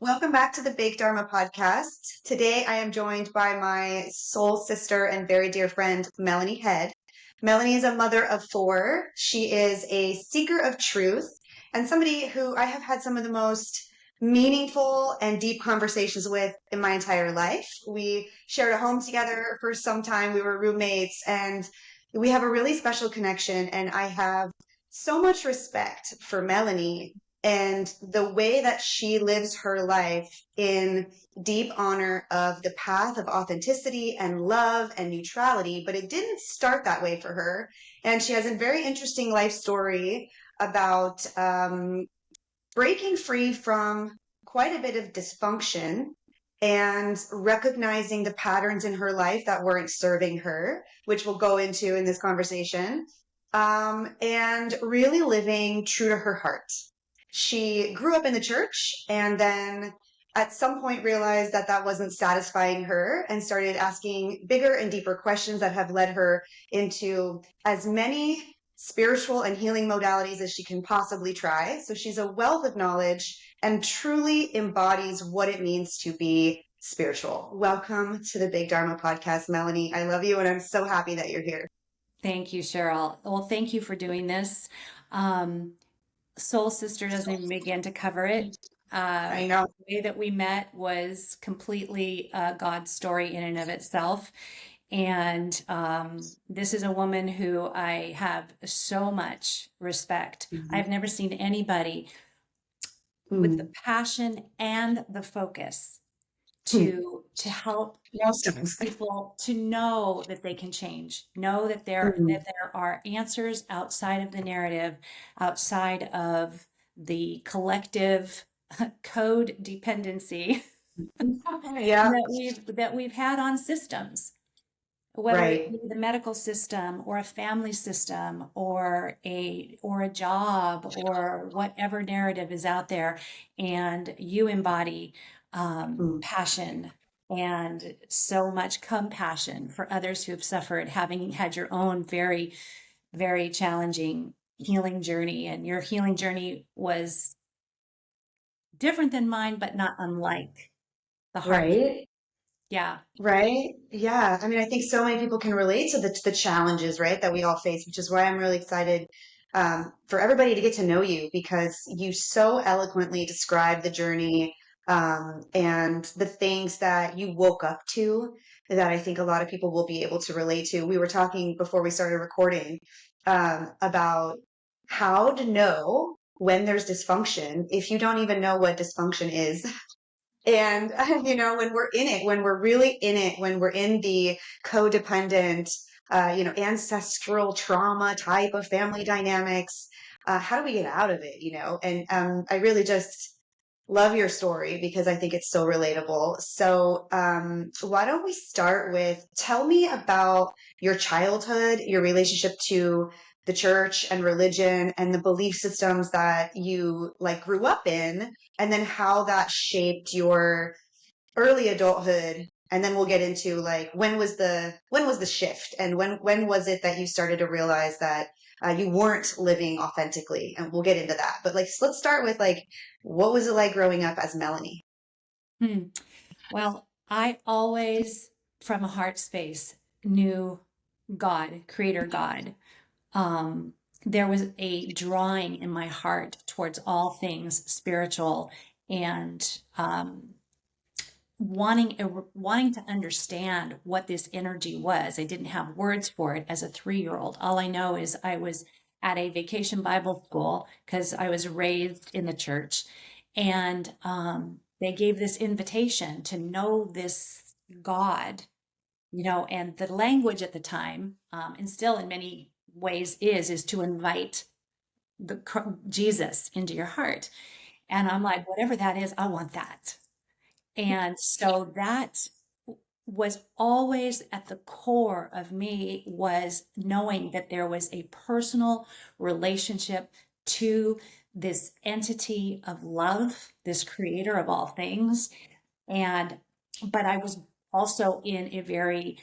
Welcome back to the Big Dharma Podcast. Today I am joined by my soul sister and very dear friend, Melanie Hedd. Melanie is a mother of four. She is a seeker of truth and somebody who I have had some of the most meaningful and deep conversations with in my entire life. We shared a home together for some time. We were roommates and we have a really special connection, and I have so much respect for Melanie and the way that she lives her life in deep honor of the path of authenticity and love and neutrality. But it didn't start that way for her. And she has a very interesting life story about breaking free from quite a bit of dysfunction and recognizing the patterns in her life that weren't serving her, which we'll go into in this conversation, and really living true to her heart. She grew up in the church and then at some point realized that that wasn't satisfying her and started asking bigger and deeper questions that have led her into as many spiritual and healing modalities as she can possibly try. So she's a wealth of knowledge and truly embodies what it means to be spiritual. Welcome to the Big Dharma Podcast, Melanie. I love you and I'm so happy that you're here. Thank you, Sheryl. Well, thank you for doing this. Soul Sister doesn't even begin to cover it. I know. The way that we met was completely God's story in and of itself. And this is a woman who I have so much respect. I've never seen anybody with the passion and the focus to help people to know that they can change, know that there are answers outside of the narrative, outside of the collective codependency that we've had on systems, whether it be the medical system or a family system or a job or whatever narrative is out there, and you embody passion and so much compassion for others who have suffered, having had your own very, very challenging healing journey. And your healing journey was different than mine, but not unlike the heart. Right. Yeah. Right. Yeah. I mean, I think so many people can relate to the challenges, right, that we all face, which is why I'm really excited for everybody to get to know you, because you so eloquently describe the journey and the things that you woke up to that I think a lot of people will be able to relate to. We were talking before we started recording about how to know when there's dysfunction if you don't even know what dysfunction is. And, when we're in it, when we're really in it, when we're in the codependent, ancestral trauma type of family dynamics, how do we get out of it, And I really just love your story because I think it's so relatable. So why don't we start with, tell me about your childhood, your relationship to the church and religion and the belief systems that you grew up in, and then how that shaped your early adulthood. And then we'll get into when was the shift, and when was it that you started to realize that you weren't living authentically, and we'll get into that. But let's start with what was it like growing up as Melanie? Well, I always, from a heart space, knew God, Creator God. There was a drawing in my heart towards all things spiritual, and wanting to understand what this energy was. I didn't have words for it as a 3-year-old. All I know is I was at a vacation Bible school because I was raised in the church, and they gave this invitation to know this God, and the language at the time, and still in many ways is to invite Jesus into your heart. And I'm like, whatever that is, I want that. And so that was always at the core of me, was knowing that there was a personal relationship to this entity of love, this creator of all things. But I was also in a very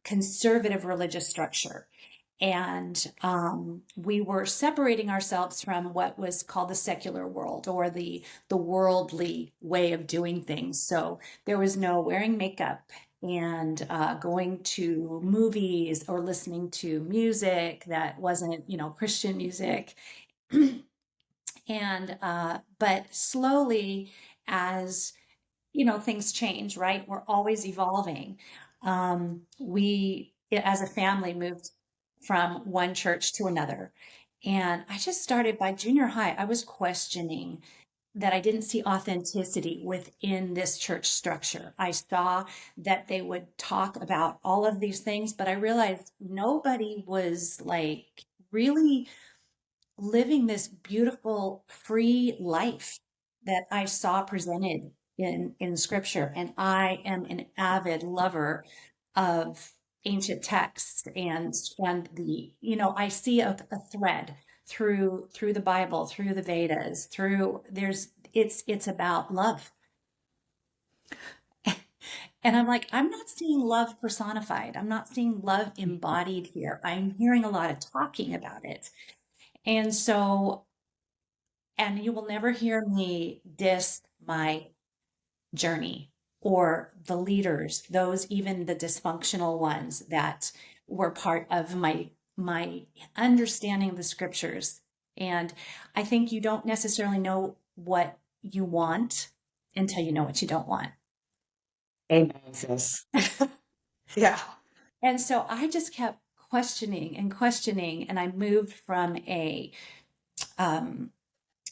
conservative religious structure. And we were separating ourselves from what was called the secular world, or the worldly way of doing things. So there was no wearing makeup and going to movies or listening to music that wasn't, Christian music. And but slowly, as things change, right? We're always evolving. We, as a family, moved from one church to another. And I just started by junior high. I was questioning that I didn't see authenticity within this church structure. I saw that they would talk about all of these things, but I realized nobody was like really living this beautiful, free life that I saw presented in scripture. And I am an avid lover of ancient texts, and I see a thread through the Bible, through the Vedas, it's about love. And I'm like, I'm not seeing love personified. I'm not seeing love embodied here. I'm hearing a lot of talking about it. And so, and you will never hear me diss my journey or the leaders, those, even the dysfunctional ones that were part of my understanding of the scriptures. And I think you don't necessarily know what you want until you know what you don't want. Amen, sis. Yeah. And so I just kept questioning and questioning, and I moved from a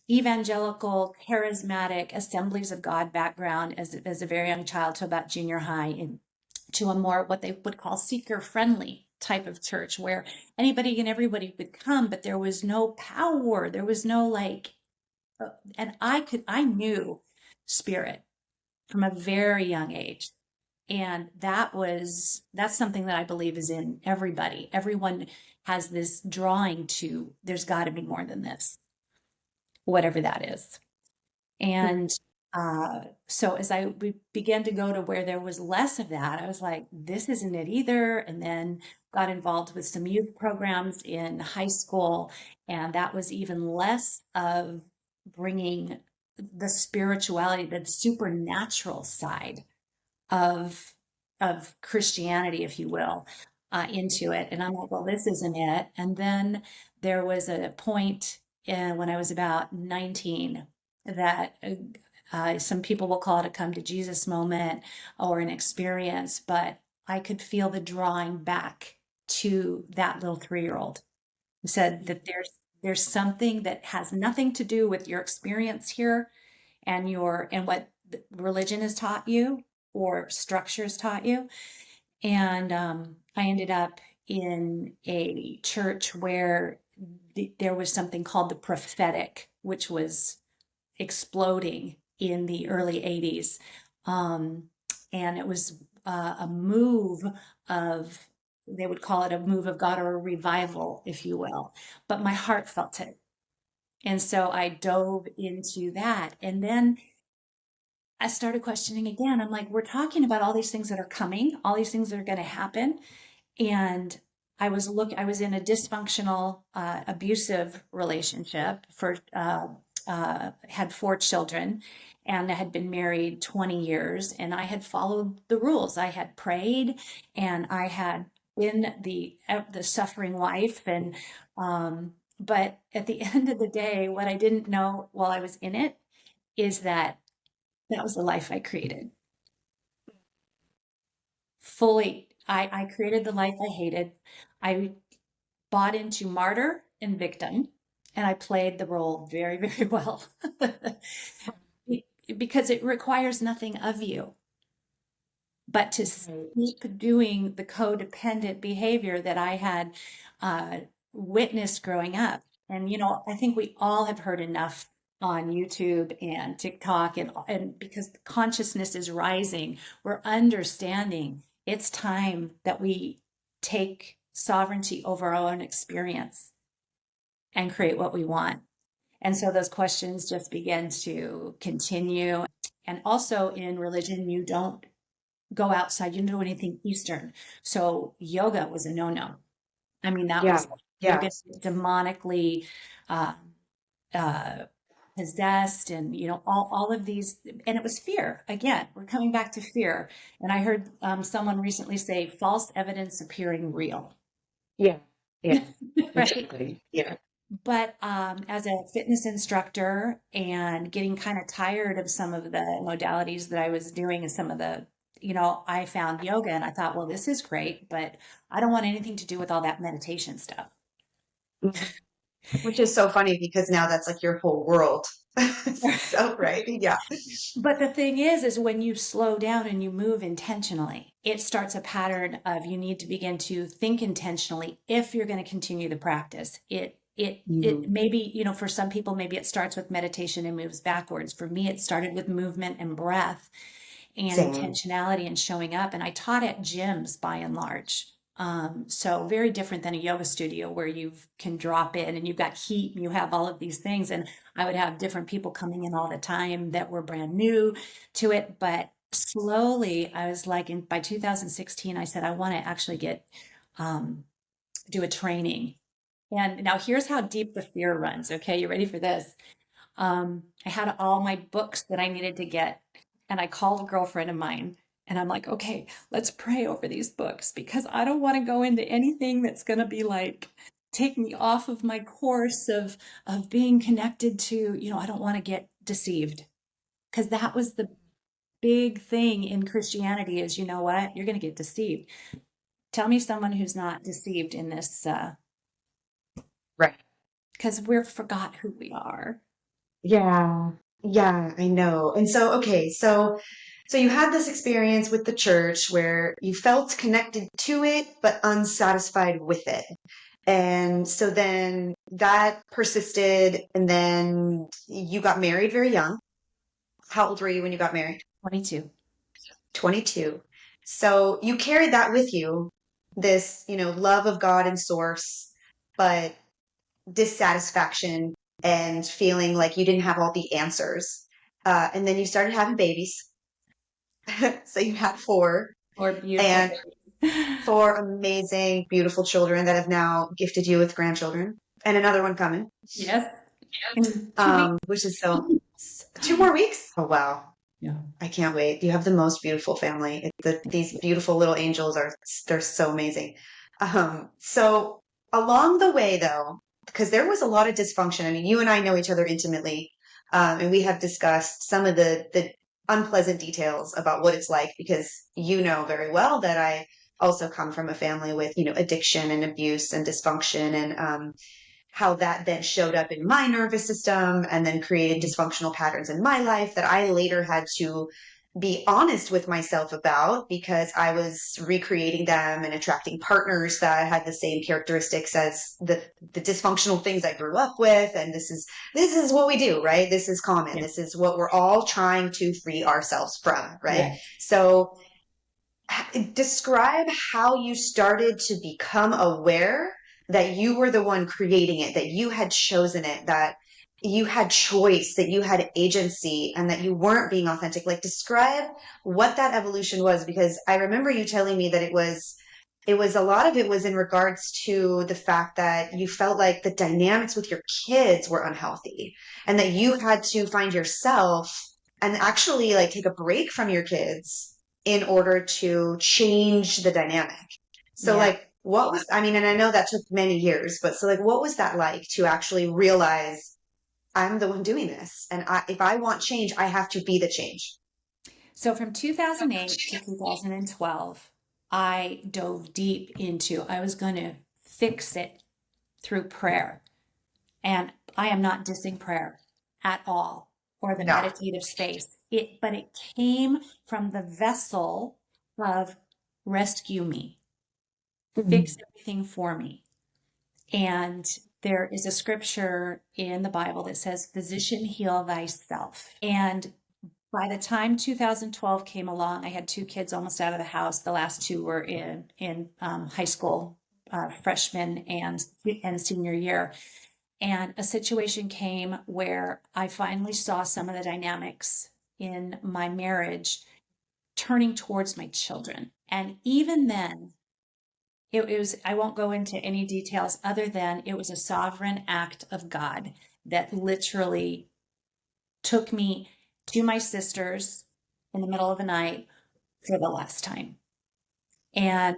evangelical, charismatic, Assemblies of God background as a very young child to about junior high, and to a more what they would call seeker friendly type of church, where anybody and everybody would come, but there was no power. There was no and I knew spirit from a very young age. And that's something that I believe is in everybody. Everyone has this drawing to, there's got to be more than this, whatever that is. And so as we began to go to where there was less of that, I was like, this isn't it either. And then got involved with some youth programs in high school. And that was even less of bringing the spirituality, the supernatural side of Christianity, if you will, into it. And I'm like, well, this isn't it. And then there was a point when I was about 19 that some people will call it a come to Jesus moment or an experience, but I could feel the drawing back to that little 3-year-old who said that there's something that has nothing to do with your experience here and what religion has taught you or structures taught you. And I ended up in a church where there was something called the prophetic, which was exploding in the early 80s. And it was a move of, they would call it a move of God or a revival, if you will. But my heart felt it. And so I dove into that. And then I started questioning again. I'm like, we're talking about all these things that are coming, all these things that are going to happen. And I was in a dysfunctional, abusive relationship had 4 children, and I had been married 20 years, and I had followed the rules. I had prayed, and I had been the suffering wife. And, but at the end of the day, what I didn't know while I was in it is that was the life I created. Fully, I created the life I hated. I bought into martyr and victim, and I played the role very, very well because it requires nothing of you but to keep doing the codependent behavior that I had witnessed growing up. And, I think we all have heard enough on YouTube and TikTok, and because consciousness is rising, we're understanding it's time that we take sovereignty over our own experience and create what we want. And so those questions just begin to continue. And also in religion, you don't go outside, you don't do anything Eastern. So yoga was a no-no. I mean, that Yeah. was you're Yeah. going to get demonically uh, uh, possessed, and all of these, and it was fear. Again, we're coming back to fear. And I heard someone recently say, "False evidence appearing real." Yeah. Yeah. Right? Exactly. Yeah. But as a fitness instructor and getting kind of tired of some of the modalities that I was doing and some of the, I found yoga and I thought, well, this is great, but I don't want anything to do with all that meditation stuff. Mhm. Which is so funny because now that's like your whole world. So, right. Yeah. But the thing is when you slow down and you move intentionally, it starts a pattern of you need to begin to think intentionally if you're going to continue the practice. It Mhm. maybe, for some people, maybe it starts with meditation and moves backwards. For me, it started with movement and breath and Same. intentionality and showing up. And I taught at gyms by and large. So very different than a yoga studio where you can drop in and you've got heat and you have all of these things. And I would have different people coming in all the time that were brand new to it. But slowly, I was like, by 2016, I said, I want to actually um, do a training. And now here's how deep the fear runs. Okay, you ready for this? I had all my books that I needed to get, and I called a girlfriend of mine, and I'm like, okay, let's pray over these books because I don't want to go into anything that's going to be like take me off of my course of being connected to, I don't want to get deceived because that was the big thing in Christianity is, you know what, you're going to get deceived. Tell me someone who's not deceived in this, Right. because we're forgot who we are. Yeah. Yeah, I know. And so, okay, so you had this experience with the church where you felt connected to it, but unsatisfied with it. And so then that persisted, and then you got married very young. How old were you when you got married? 22. 22. So you carried that with you, this, love of God and source, but dissatisfaction and feeling like you didn't have all the answers. And then you started having babies. So you had four, Or beautiful and baby. four amazing, beautiful children that have now gifted you with grandchildren, and another one coming, Yes. In 2 weeks. which is so 2 more weeks. Oh, wow. Yeah. I can't wait. You have the most beautiful family. These beautiful little angels they're so amazing. So along the way though, because there was a lot of dysfunction. I mean, you and I know each other intimately, and we have discussed some of the unpleasant details about what it's like because you know very well that I also come from a family with, addiction and abuse and dysfunction and how that then showed up in my nervous system and then created dysfunctional patterns in my life that I later had to be honest with myself about because I was recreating them and attracting partners that had the same characteristics as the dysfunctional things I grew up with. And this is what we do, right? This is common. Yeah. This is what we're all trying to free ourselves from, right? Yeah. So describe how you started to become aware that you were the one creating it, that you had chosen it, that you had choice, that you had agency, and that you weren't being authentic. Like, describe what that evolution was, because I remember you telling me that it was a lot of it was in regards to the fact that you felt like the dynamics with your kids were unhealthy and that you had to find yourself and actually like take a break from your kids in order to change the dynamic. So Yeah. like what was, I mean, and I know that took many years, but so like what was that like to actually realize I'm the one doing this and if I want change, I have to be the change. So from 2008 to 2012, I dove deep into, I was going to fix it through prayer. And I am not dissing prayer at all or the No. meditative space. But it came from the vessel of rescue me, fix everything for me. And there is a scripture in the Bible that says, physician, heal thyself. And by the time 2012 came along, I had two kids almost out of the house. The last two were in high school, freshman and senior year. And a situation came where I finally saw some of the dynamics in my marriage turning towards my children. And even then, it was, I won't go into any details other than it was a sovereign act of God that literally took me to my sister's in the middle of the night for the last time. And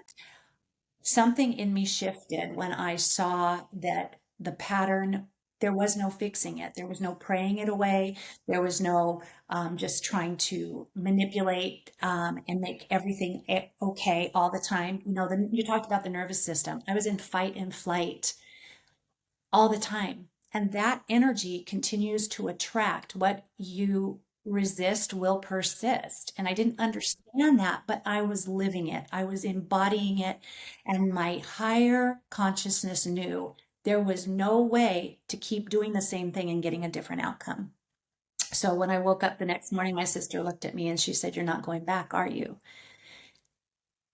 something in me shifted when I saw that the pattern, there was no fixing it. There was no praying it away. There was no just trying to manipulate and make everything okay all the time. You talked about the nervous system. I was in fight and flight all the time. And that energy continues to attract. What you resist will persist. And I didn't understand that, but I was living it. I was embodying it. And my higher consciousness knew there was no way to keep doing the same thing and getting a different outcome. So when I woke up the next morning, my sister looked at me and she said, "You're not going back, are you?"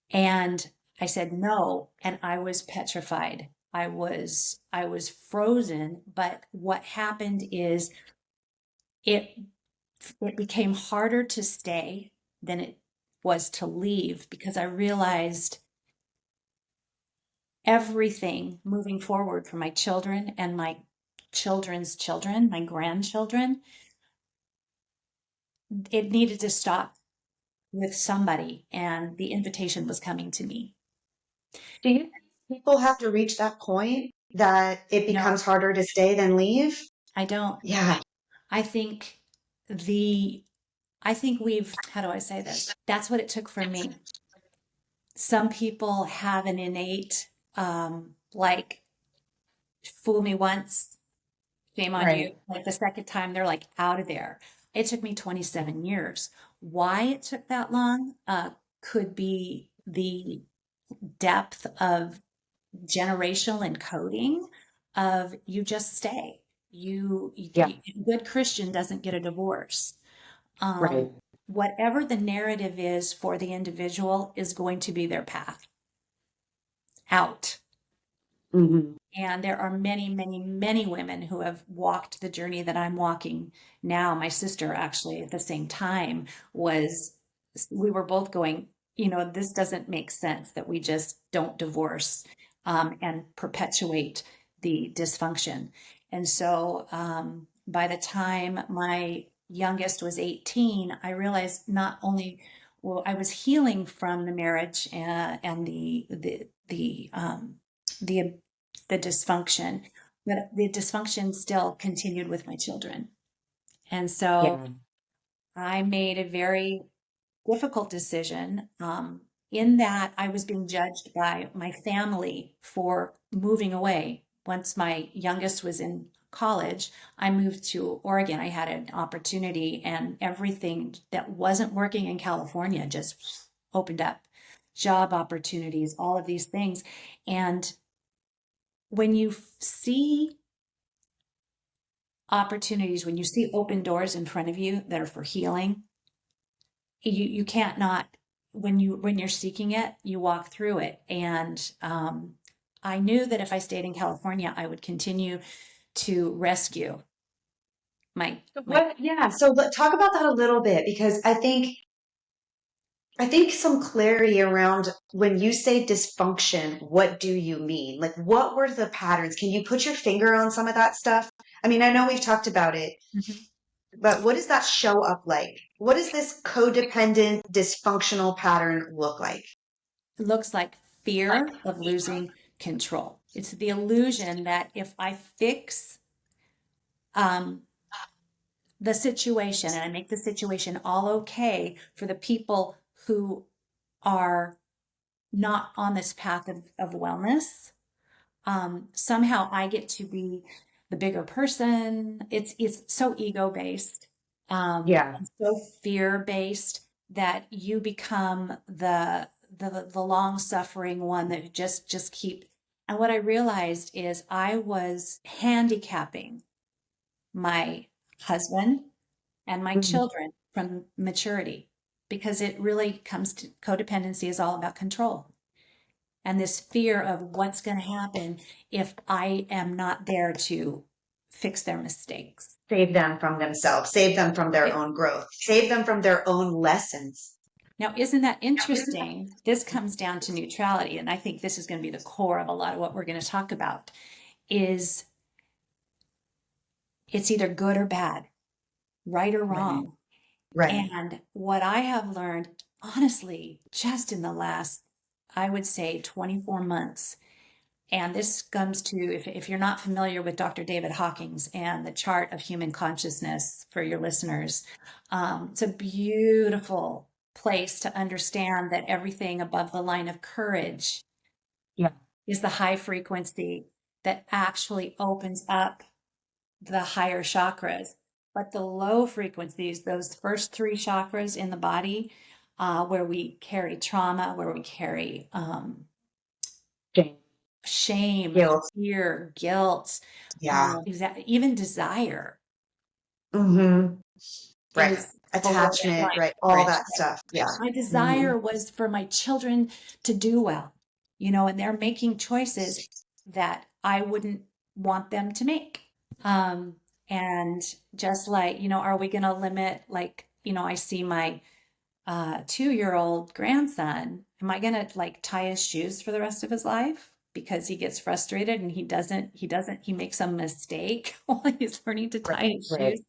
And I said, "No." And I was petrified. I was frozen. But what happened is it became harder to stay than it was to leave, because I realized everything moving forward for my children and my children's children, my grandchildren, it needed to stop with somebody, and the invitation was coming to me. Do you think people have to reach that point that it No, becomes harder to stay than leave? I don't. Yeah. I think how do I say this? That's what it took for me. Some people have an innate, like, fool me once, shame on you. Right. Like the second time, they're like out of there. It took me 27 years. Why it took that long could be the depth of generational encoding of you just stay. Yeah. Good Christian doesn't get a divorce. Right. Whatever the narrative is for the individual is going to be their path out. Mm-hmm. And there are many, many, many women who have walked the journey that I'm walking now. My sister, actually, at the same time, we were both going, this doesn't make sense that we just don't divorce and perpetuate the dysfunction. And so by the time my youngest was 18, I realized not only, well, I was healing from the marriage and the dysfunction, but the dysfunction still continued with my children. And so Yeah. I made a very difficult decision in that I was being judged by my family for moving away. Once my youngest was in college, I moved to Oregon. I had an opportunity, and everything that wasn't working in California just opened up. Job opportunities, all of these things. And when you see opportunities, when you see open doors in front of you that are for healing, you can't not, when you're seeking it, you walk through it. And I knew that if I stayed in California, I would continue to rescue my Yeah. So talk about that a little bit, because I think some clarity around when you say dysfunction, what do you mean? Like, what were the patterns? Can you put your finger on some of that stuff? I mean, I know we've talked about it, Mhm. but what does that show up like? What does this codependent dysfunctional pattern look like? It looks like fear of losing control. It's the illusion that if I fix um, the situation and I make the situation all okay for the people who are not on this path of wellness, somehow I get to be the bigger person. It's so ego based, Yeah. and so fear based that you become the long suffering one that just keep. And what I realized is I was handicapping my husband and my Mhm. children from maturity, because it really comes to codependency is all about control and this fear of what's going to happen if I am not there to fix their mistakes. Save them from themselves, save them from their own growth, save them from their own lessons. Now, isn't that interesting? This comes down to neutrality, and I think this is going to be the core of a lot of what we're going to talk about, is it's either good or bad, right or wrong. Right. And what I have learned, honestly, just in the last, I would say 24 months, and this comes to, if you're not familiar with Dr. David Hawkins and the chart of human consciousness for your listeners, it's a beautiful place to understand that everything above the line of courage is the high frequency that actually opens up the higher chakras. But the low frequencies, those first three chakras in the body, where we carry trauma, where we carry shame, Guilt. fear, guilt, Yeah. even desire Mm-hmm. Right. is Attachment, right. All that stuff. Yeah. my desire was for my children to do well, and they're making choices that I wouldn't want them to make. And just like, are we going to limit, like, I see my 2-year-old grandson, am I going to like tie his shoes for the rest of his life because he gets frustrated and he makes a mistake while he's learning to tie his shoes?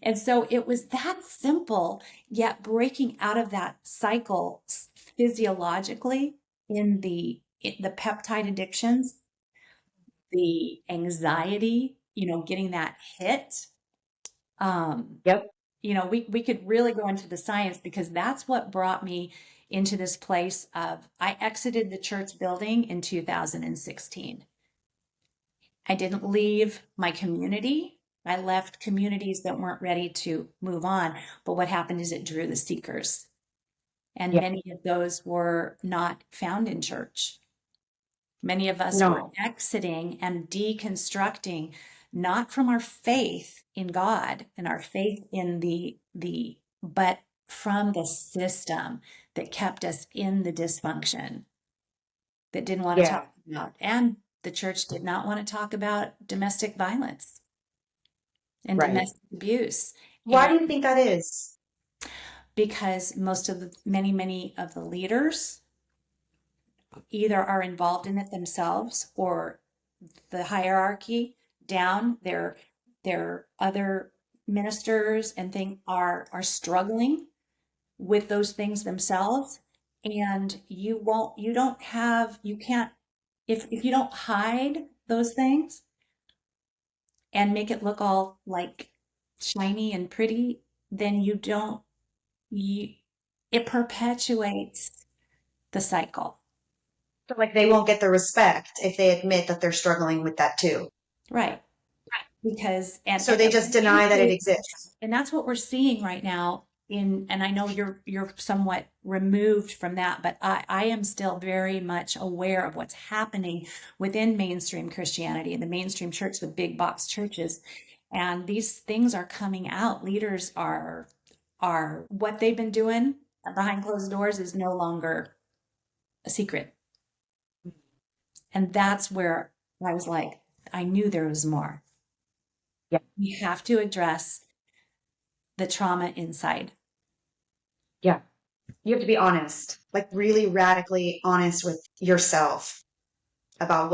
And so it was that simple, yet breaking out of that cycle physiologically in the peptide addictions, the anxiety, getting that hit. We could really go into the science, because that's what brought me into this place of, I exited the church building in 2016. I didn't leave my community. I left communities that weren't ready to move on. But what happened is it drew the seekers. And many of those were not found in church. Many of us were exiting and deconstructing, not from our faith in God and our faith in but from the system that kept us in the dysfunction, that didn't want to talk about. And the church did not want to talk about domestic violence and domestic abuse. Why do you think that is? Because many of the leaders either are involved in it themselves, or the hierarchy down, their other ministers and things are struggling with those things themselves. And if you don't hide those things and make it look all like shiny and pretty, then it perpetuates the cycle. So like they won't get the respect if they admit that they're struggling with that too. Right. So they just deny that it exists. And that's what we're seeing right now and I know you're somewhat removed from that, but I am still very much aware of what's happening within mainstream Christianity and the mainstream church, the big box churches. And these things are coming out. Leaders are what they've been doing behind closed doors is no longer a secret. And that's where I was like, I knew there was more. Yeah. We have to address the trauma inside. Yeah. You have to be honest, like really radically honest with yourself about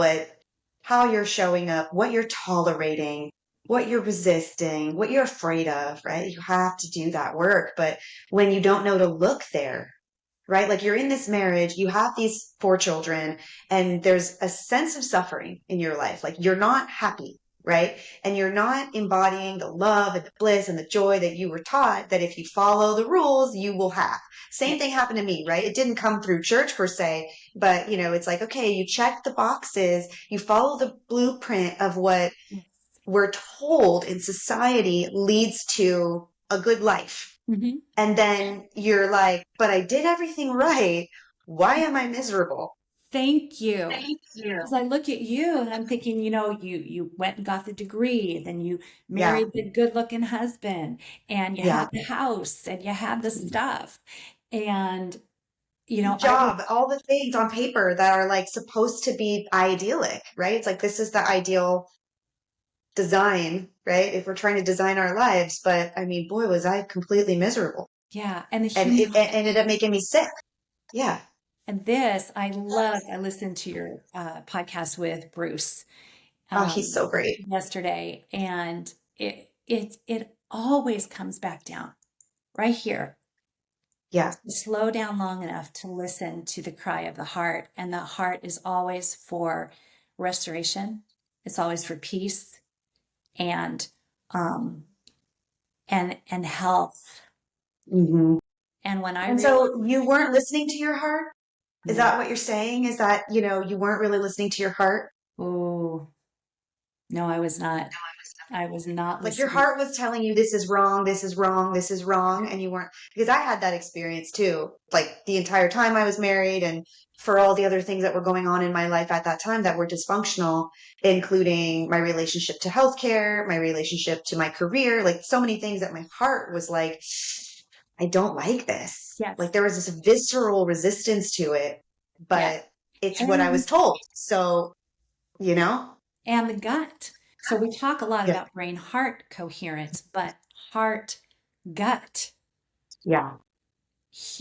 how you're showing up, what you're tolerating, what you're resisting, what you're afraid of, right? You have to do that work. But when you don't know to look there, right? Like you're in this marriage, you have these 4 children, and there's a sense of suffering in your life. Like you're not happy, right? And you're not embodying the love and the bliss and the joy that you were taught that if you follow the rules, you will have. Same thing happened to me, right? It didn't come through church per se, but it's like, okay, you check the boxes, you follow the blueprint of what we're told in society leads to a good life. Mm-hmm. And then you're like, but I did everything right. Why am I miserable? Thank you. Because I look at you and I'm thinking, you went and got the degree, then you married the good looking husband, and you had the house and you had the stuff. And, job, all the things on paper that are like supposed to be idyllic, right? It's like, this is the ideal design, right? If we're trying to design our lives. But I mean, boy, was I completely miserable. Yeah. And the And human, it ended up making me sick. Yeah. and this, I listened to your podcast with Bruce Oh, he's um, so great. yesterday, and it always comes back down right here. Yeah. Slow down long enough to listen to the cry of the heart, and the heart is always for restoration. It's always for peace and um and health. Hmm. And when I And realized, so you weren't listening to your heart? Is no, that what you're saying? Is that, you weren't really listening to your heart? oh no, I was not. I was not Like your listening. heart was telling you this is wrong, this is wrong, this is wrong, and you weren't, because I had that experience too, like the entire time I was married and for all the other things that were going on in my life at that time that were dysfunctional, including my relationship to healthcare, my relationship to my career, like so many things that my heart was like, I don't like this. Like Yes, there was this visceral resistance to it, yes, but it's what I and was told. So, you know? and the gut. So we talk a lot Yeah. about brain heart coherence, but heart gut Yeah.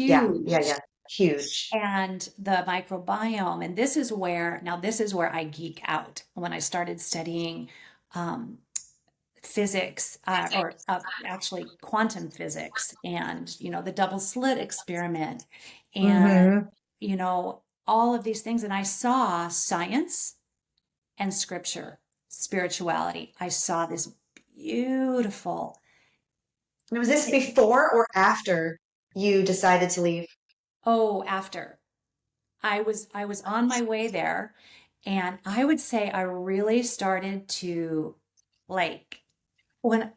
Yeah. Yeah. huge. Yeah. Huge. And the microbiome, and this is where I geek out when I started studying um, physics or actually quantum physics, and the double slit experiment, and Hmm. you know all of these things, and I saw science and scripture, spirituality. I saw this beautiful. Was this before or after you decided to leave? Oh, after I was on my way there, and I would say I really started to, like, when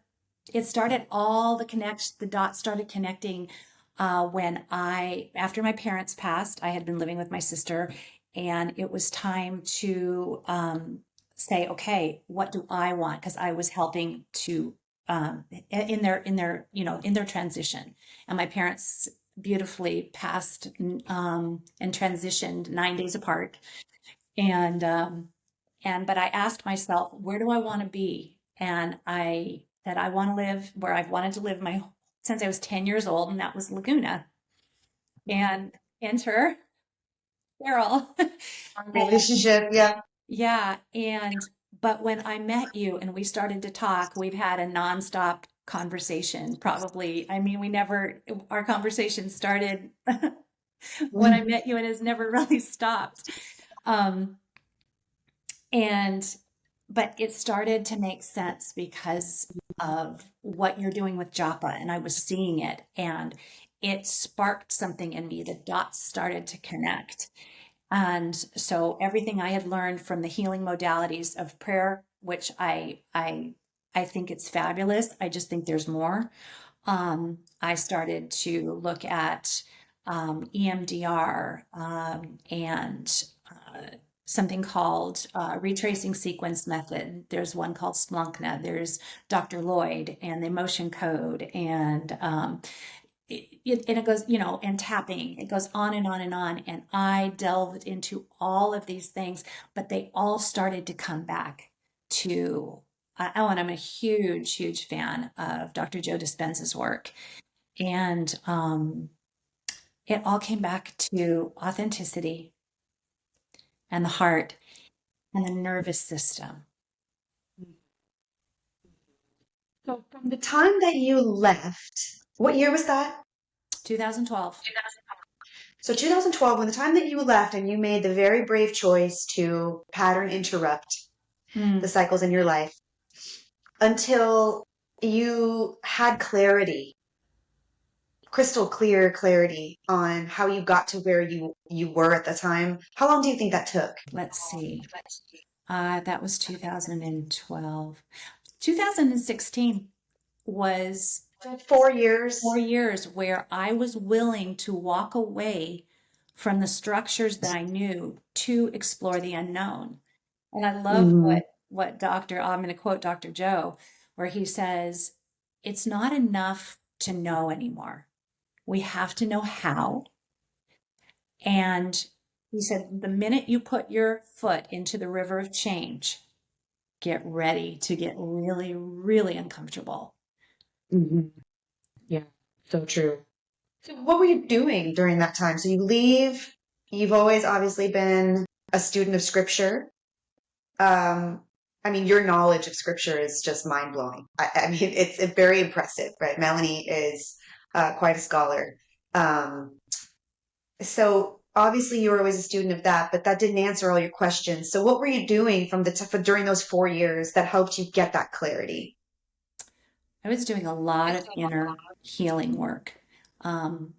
it started, the dots started connecting when after my parents passed. I had been living with my sister, and it was time to say, okay, what do I want? Because I was helping to in their transition, and my parents beautifully passed and transitioned 9 days apart, and but I asked myself, where do I want to be? And I said, I want to live where I've wanted to live since I was 10 years old, and that was Laguna. And enter Cheryl. Relationship, yeah. Yeah. But when I met you and we started to talk, we've had a nonstop conversation. Probably, I mean, our conversation started when I met you and has never really stopped. Um, And, but it started to make sense because of what you're doing with Japa, and I was seeing it, and it sparked something in me. The dots started to connect. And so everything I had learned from the healing modalities of prayer, which I think it's fabulous. I just think there's more. I started to look at EMDR and something called retracing sequence method. There's one called Splunkna. There's Dr. Lloyd and the emotion code, and it goes, and tapping. It goes on and on and on. And I delved into all of these things, but they all started to come back to. Oh, and I'm a huge, huge fan of Dr. Joe Dispenza's work. And it all came back to authenticity and the heart and the nervous system. So from the time that you left, what year was that? 2012. So 2012, when the time that you left and you made the very brave choice to pattern interrupt the Mm, cycles in your life until you had clarity, crystal clear clarity on how you got to where you were at the time. How long do you think that took? let's see. That was 2012. 2016 was 4 4 years. years where I was willing to walk away from the structures that I knew to explore the unknown. And I love Hmm. I'm going to quote Dr. Joe, where he says, it's not enough to know anymore. We have to know how. And he said, the minute you put your foot into the river of change, get ready to get really, really uncomfortable. Hmm. Yeah, so true. So what were you doing during that time? So you leave, you've always obviously been a student of scripture. Um, I mean, your knowledge of scripture is just mind blowing. I mean, it's very impressive, right? Melanie is quite a scholar. Um, so obviously you were always a student of that, but that didn't answer all your questions. So what were you doing from during those 4 years that helped you get that clarity? I was doing a lot of inner healing work,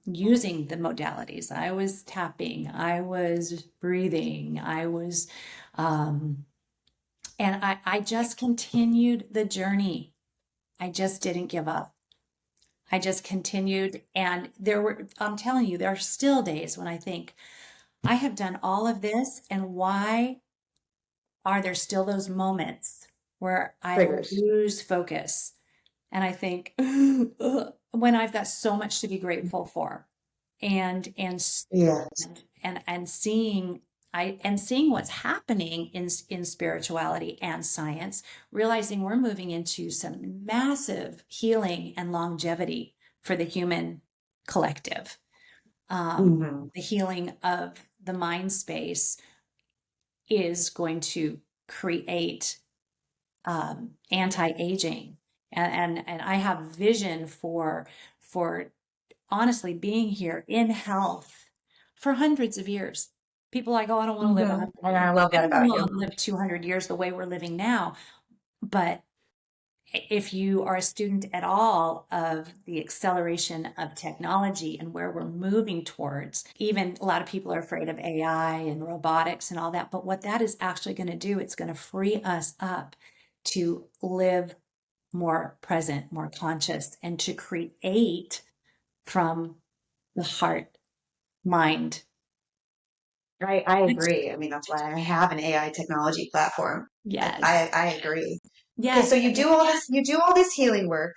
using the modalities. I was tapping, I was breathing, um, and I just continued the journey. I just didn't give up. I just continued. And I'm telling you, there are still days when I think, I have done all of this, and why are there still those moments where I Triggers. lose focus? And I think, when I've got so much to be grateful for, and Yeah. seeing seeing what's happening in spirituality and science, realizing we're moving into some massive healing and longevity for the human collective. Hmm. The healing of the mind space is going to create anti-aging, and I have vision for honestly being here in health for hundreds of years. People are like, oh, I don't want to live Hmm. 100 And years. I love I that don't about want you. to live 200 years the way we're living now. But if you are a student at all of the acceleration of technology and where we're moving towards, even a lot of people are afraid of AI and robotics and all that. But what that is actually going to do, it's going to free us up to live more present, more conscious, and to create from the heart, mind. I agree. I mean, that's why I have an AI technology platform. Yes. I agree. Okay, Yes. so you do all this healing work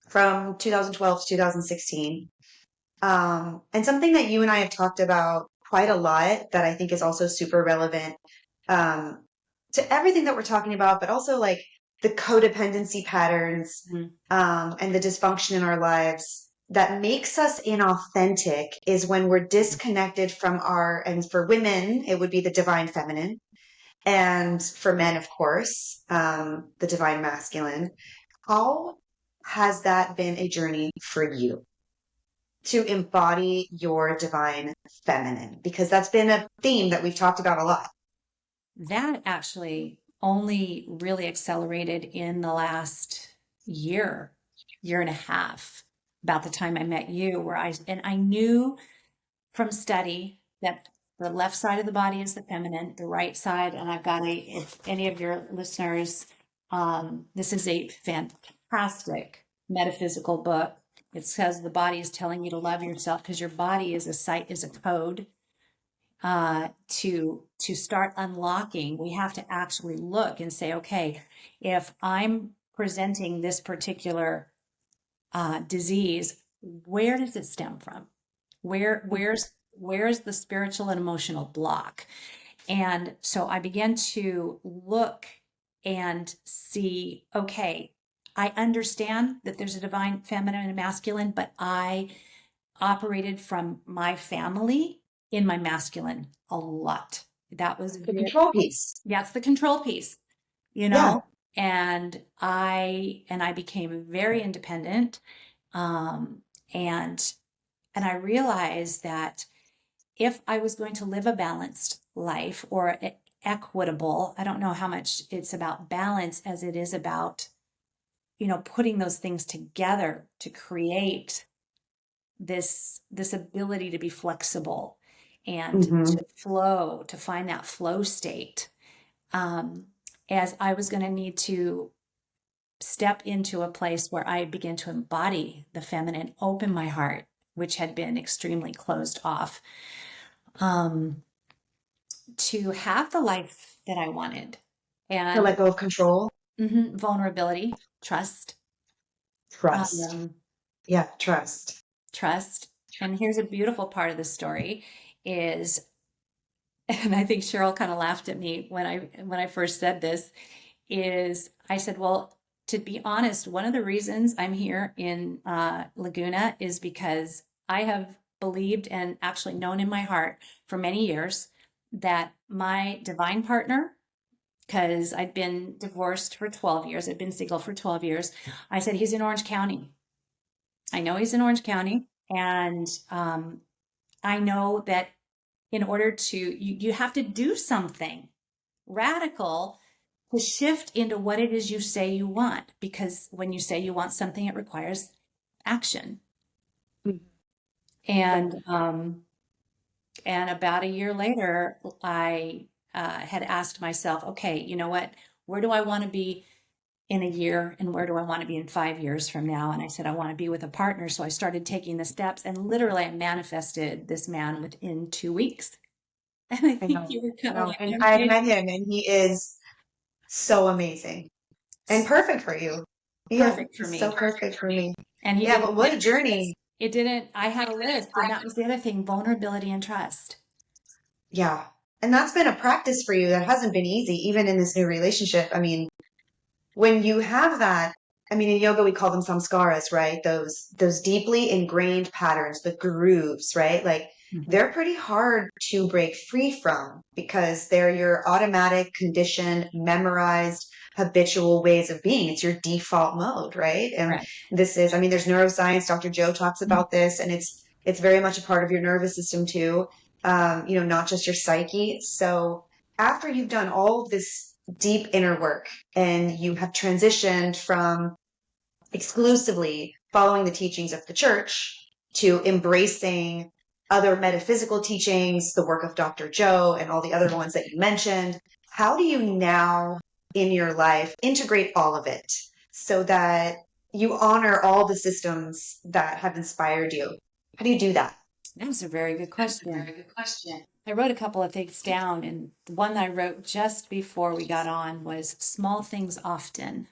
from 2012 to 2016. And something that you and I have talked about quite a lot that I think is also super relevant um, to everything that we're talking about, but also like the codependency patterns Mhm. and the dysfunction in our lives that makes us inauthentic is when we're disconnected from and for women, it would be the divine feminine. And for men, of course, the divine masculine. How has that been a journey for you to embody your divine feminine? Because that's been a theme that we've talked about a lot. That actually only really accelerated in the last year, year and a half, about the time I met you, I knew from study that the left side of the body is the feminine, the right side, and if any of your listeners, this is a fantastic metaphysical book. It says the body is telling you to love yourself because your body is is a code. To start unlocking, we have to actually look and say, okay, if I'm presenting this particular disease, where does it stem from? Where's the spiritual and emotional block? And so I began to look and see, okay, I understand that there's a divine feminine and masculine, but I operated from my family in my masculine a lot. That was The control piece. that's the control piece, you Yeah. know? And I became very independent. Um, and and I realized that if I was going to live a balanced life or equitable, I don't know how much it's about balance as it is about, putting those things together to create this ability to be flexible and Hmm. to flow, to find that flow state. Um, as I was going to need to step into a place where I began to embody the feminine, open my heart, which had been extremely closed off, um, to have the life that I wanted. To And let go of control, vulnerability, trust, trust. um, Yeah, trust. trust. And here's a beautiful part of the story is, and I think Sheryl kind of laughed at me when I first said this, is I said, well, to be honest, one of the reasons I'm here in Laguna is because I have believed and actually known in my heart for many years that my divine partner, because I'd been divorced for 12 years, I'd been single for 12 years. I said, he's in Orange County. I know he's in Orange County. And I know that in order to, you have to do something radical to shift into what it is you say you want. Because when you say you want something, it requires action. And about a year later, I had asked myself, okay, you know what? Where do I want to be in a year, and where do I want to be in 5 years from now? And I said, I want to be with a partner. So I started taking the steps, and literally I manifested this man within 2 weeks. And I think you were kind of like, And I've met him, and he is so amazing and perfect for you. Perfect for me. So perfect for me. And he but what a journey. It didn't, I had a list, and that was the other thing, vulnerability and trust. Yeah. And that's been a practice for you that hasn't been easy, even in this new relationship. I mean, when you have that, I mean, in yoga, we call them samskaras, right? Those deeply ingrained patterns, the grooves, right? Like they're pretty hard to break free from because they're your automatic, conditioned, memorized, habitual ways of being. It's your default mode, right? And this is, I mean, there's neuroscience. Dr. Joe talks about this, and it's very much a part of your nervous system too. Not just your psyche. So after you've done all this deep inner work and you have transitioned from exclusively following the teachings of the church to embracing other metaphysical teachings, the work of Dr. Joe and all the other ones that you mentioned, how do you now in your life integrate all of it so that you honor all the systems that have inspired you? How do you do that? That's a very good question. I wrote a couple of things down, and the one I wrote just before we got on was small things often.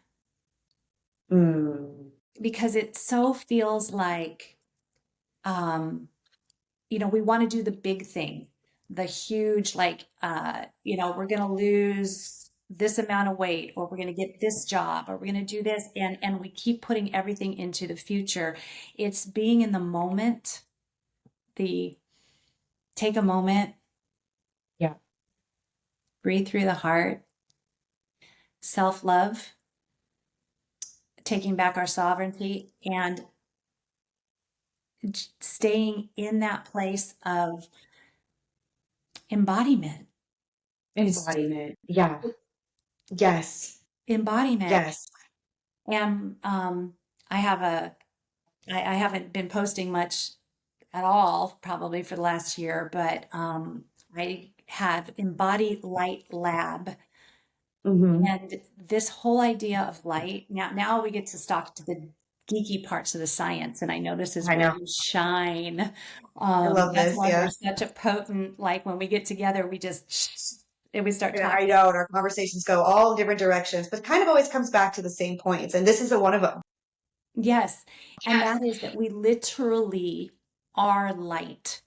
Because it so feels like, we want to do the big thing, the huge, like, we're going to lose this amount of weight, or we're going to get this job, or we're going to do this. And we keep putting everything into the future. It's being in the moment, take a moment. Yeah. Breathe through the heart. Self-love. Taking back our sovereignty and staying in that place of embodiment. Yeah. Yes. Embodiment. Yes. And I haven't been posting much at all probably for the last year, but I have Embody Light Lab. And this whole idea of light, now we get to talk to the geeky parts of the science, and I know this is where you shine. I love that's this. why Yeah. we're such a potent, like when we get together, we start talking. I know, and our conversations go all different directions, but kind of always comes back to the same points. And this is one of them. Yes. And that is that we literally are light.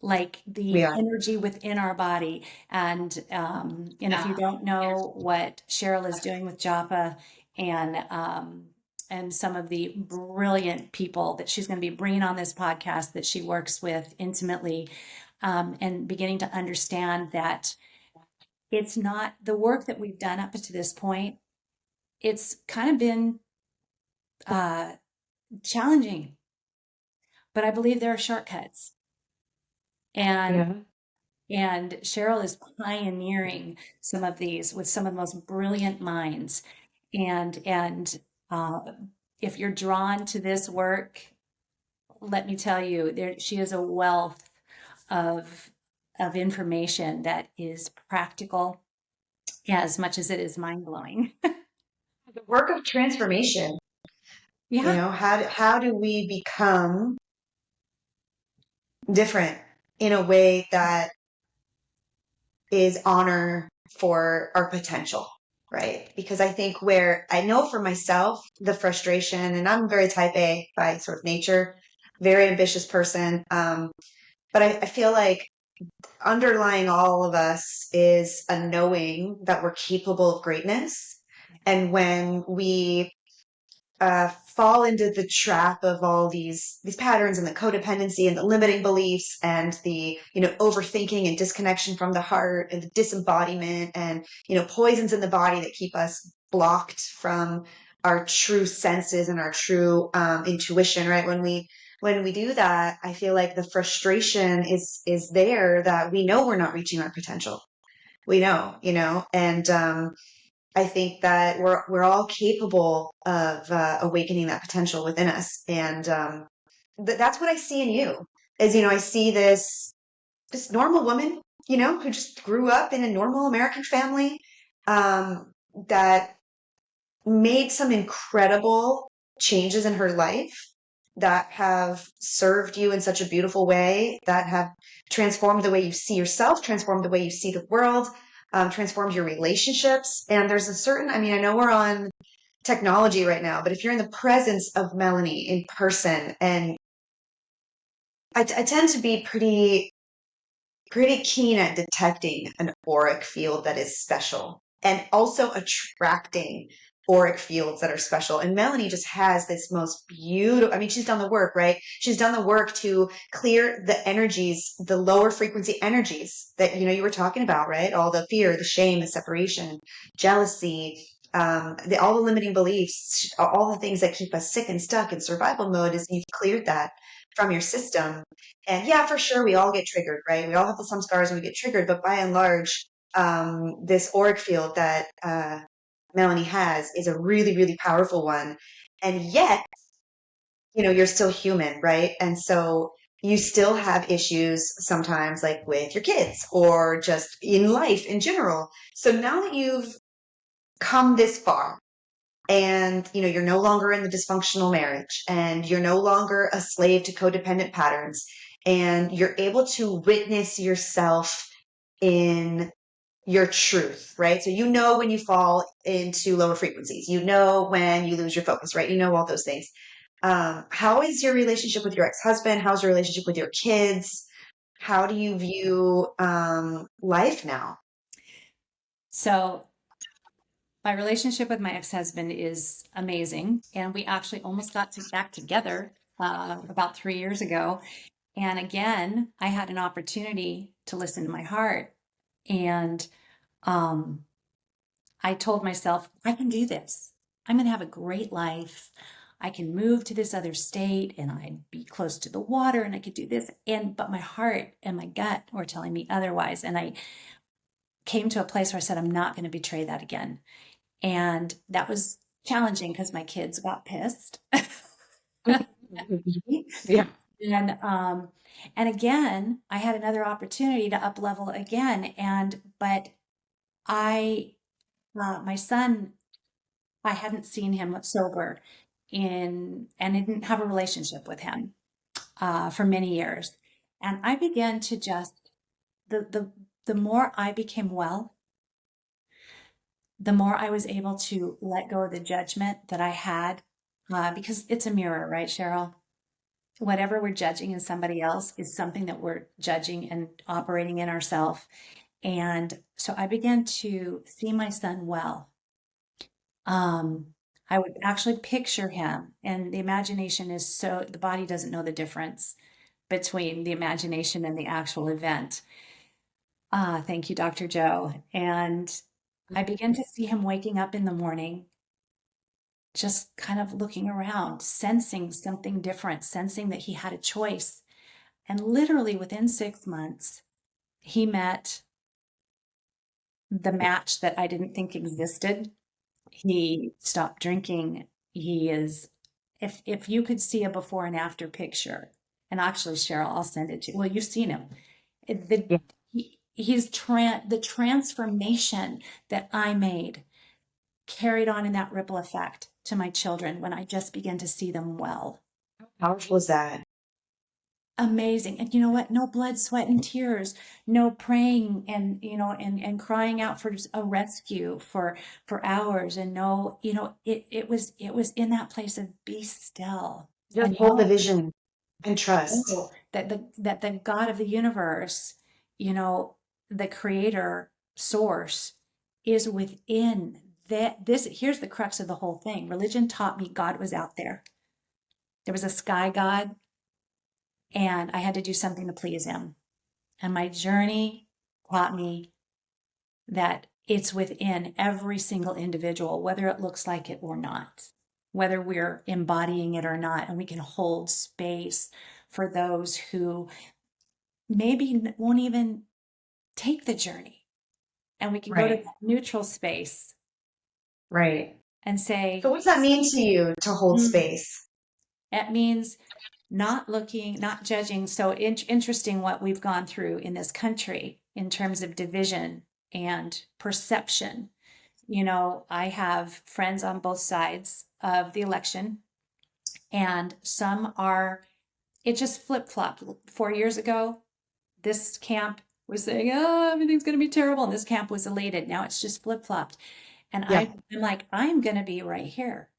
Like the energy within our body. And if you don't know what Sheryl is doing with Japa and some of the brilliant people that she's going to be bringing on this podcast that she works with intimately, and beginning to understand that it's not the work that we've done up to this point. It's kind of been challenging, but I believe there are shortcuts. And Sheryl is pioneering some of these with some of the most brilliant minds. And if you're drawn to this work, let me tell you, she is a wealth of information that is practical as much as it is mind-blowing. The work of transformation. Yeah. How do we become different in a way that is honor for our potential, right? Because I think where I know for myself, the frustration, and I'm very type A by sort of nature, very ambitious person. But I feel like underlying all of us is a knowing that we're capable of greatness. And when we fall into the trap of all these patterns and the codependency and the limiting beliefs and the, overthinking and disconnection from the heart and the disembodiment and, poisons in the body that keep us blocked from our true senses and our true intuition, right? When we do that, I feel like the frustration is there that we know we're not reaching our potential. We know, and I think that we're all capable of awakening that potential within us, and that's what I see in you. Is I see this normal woman, who just grew up in a normal American family, that made some incredible changes in her life that have served you in such a beautiful way, that have transformed the way you see yourself, transformed the way you see the world, transformed your relationships. And there's a certain, I know we're on technology right now, but if you're in the presence of Melanie in person, and I tend to be pretty keen at detecting an auric field that is special and also attracting auric fields that are special. And Melanie just has this most beautiful, she's done the work, right? She's done the work to clear the energies, the lower frequency energies that, you were talking about, right? All the fear, the shame, the separation, jealousy, all the limiting beliefs, all the things that keep us sick and stuck in survival mode, is you've cleared that from your system. And yeah, for sure, we all get triggered, right? We all have some scars and we get triggered, but by and large, this auric field that Melanie has is a really, really powerful one. And yet, you're still human, right? And so you still have issues sometimes, like with your kids or just in life in general. So now that you've come this far, and you're no longer in the dysfunctional marriage, and you're no longer a slave to codependent patterns, and you're able to witness yourself in your truth, right? So when you fall into lower frequencies, when you lose your focus, right? All those things. How is your relationship with your ex-husband? How's your relationship with your kids? How do you view life now? So my relationship with my ex-husband is amazing, and we actually almost got back together about 3 years ago. And again, I had an opportunity to listen to my heart, and I told myself, I can do this. I'm going to have a great life. I can move to this other state, and I'd be close to the water, and I could do this. But my heart and my gut were telling me otherwise. And I came to a place where I said, I'm not going to betray that again. And that was challenging because my kids got pissed. Yeah. And again, I had another opportunity to up level again. But my son, I hadn't seen him sober and I didn't have a relationship with him for many years. And I began to just, the more I became well, the more I was able to let go of the judgment that I had, because it's a mirror, right, Sheryl? Whatever we're judging in somebody else is something that we're judging and operating in ourselves. And so I began to see my son well. I would actually picture him, and the imagination is the body doesn't know the difference between the imagination and the actual event. Thank you, Dr. Joe. And I began to see him waking up in the morning, just kind of looking around, sensing something different, sensing that he had a choice. And literally within 6 months, he met the match that I didn't think existed. He stopped drinking. He is, if you could see a before and after picture, and actually, Sheryl, I'll send it to you. Well, you've seen him. Yeah. The transformation that I made carried on in that ripple effect to my children when I just began to see them well. How powerful is that? Amazing. And you know what? No blood, sweat, and tears, no praying and, and crying out for a rescue for hours. And no, it was in that place of be still. Just And hold the vision and trust. that the God of the universe, the creator source, is within here's the crux of the whole thing. Religion taught me God was out there. There was a sky God, and I had to do something to please him. And my journey taught me that it's within every single individual, whether it looks like it or not, whether we're embodying it or not. And we can hold space for those who maybe won't even take the journey. And we can go to Right. that neutral space Right. and say, So what does that mean to you to hold space? it means not looking, not judging. So interesting what we've gone through in this country in terms of division and perception. You know, I have friends on both sides of the election, and some are, it just flip-flopped. 4 years ago, this camp was saying, oh, everything's going to be terrible. And this camp was elated. Now it's just flip-flopped. And Yeah. I'm like, I'm going to be right here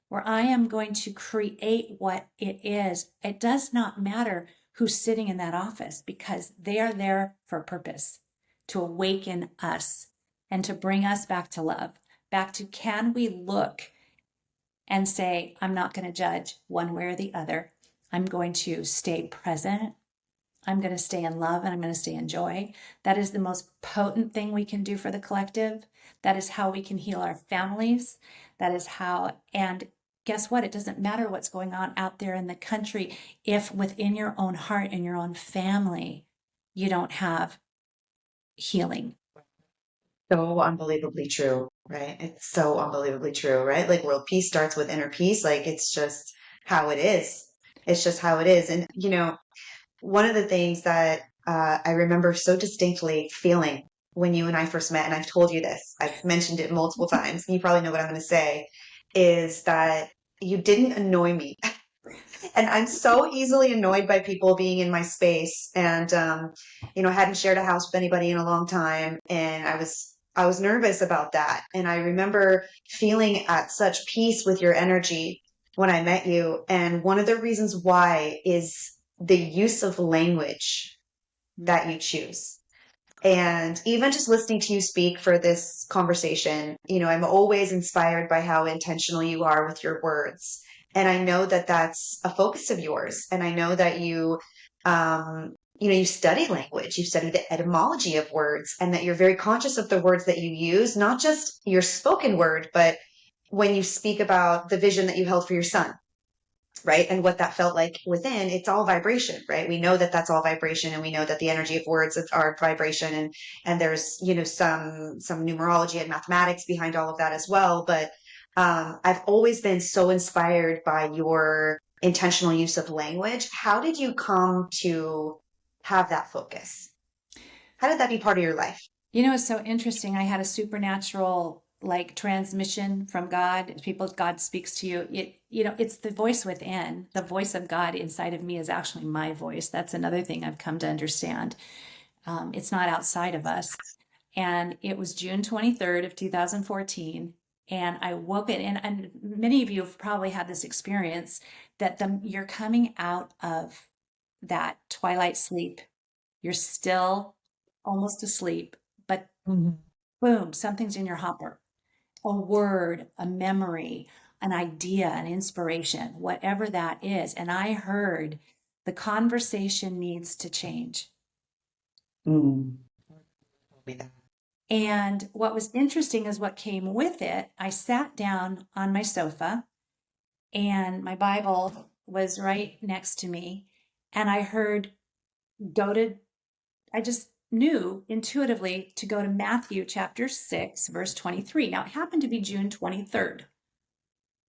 where I am going to create what it is. It does not matter who's sitting in that office because they are there for a purpose, to awaken us and to bring us back to love, back to, can we look and say, I'm not going to judge one way or the other. I'm going to stay present. I'm going to stay in love and I'm going to stay in joy. That is the most potent thing we can do for the collective. That is how we can heal our families. That is how, and guess what? It doesn't matter what's going on out there in the country if within your own heart and your own family, you don't have healing. So unbelievably true, right? It's so unbelievably true, right? Like world peace starts with inner peace. Like it's just how it is. It's just how it is. And, you know, one of the things that I remember so distinctly feeling when you and I first met, and I've told you this, I've mentioned it multiple times, and you probably know what I'm going to say, is that you didn't annoy me. And I'm so easily annoyed by people being in my space. And, you know, I hadn't shared a house with anybody in a long time. And I was nervous about that. And I remember feeling at such peace with your energy when I met you. And one of the reasons why is the use of language that you choose. And even just listening to you speak for this conversation, you know, I'm always inspired by how intentional you are with your words. And I know that that's a focus of yours. And I know that you know, you study language, you study the etymology of words, and that you're very conscious of the words that you use, not just your spoken word, but when you speak about the vision that you held for your son, right? And what that felt like within, it's all vibration, right? We know that that's all vibration, and we know that the energy of words are vibration, and there's, you know, some numerology and mathematics behind all of that as well. But I've always been so inspired by your intentional use of language. How did you come to have that focus? How did that be part of your life? You know, it's so interesting. I had a supernatural like transmission from God. People, God speaks to you. You know, it's the voice within. The voice of God inside of me is actually my voice. That's another thing I've come to understand. It's not outside of us. And it was June 23rd of 2014. And I woke it, and many of you have probably had this experience that you're coming out of that twilight sleep. You're still almost asleep, but boom, something's in your hopper. A word, a memory, an idea, an inspiration, whatever that is. And I heard the conversation needs to change. Mm. And what was interesting is what came with it. I sat down on my sofa and my Bible was right next to me. And I heard, I just knew intuitively to go to Matthew chapter 6, verse 23. Now, it happened to be June 23rd.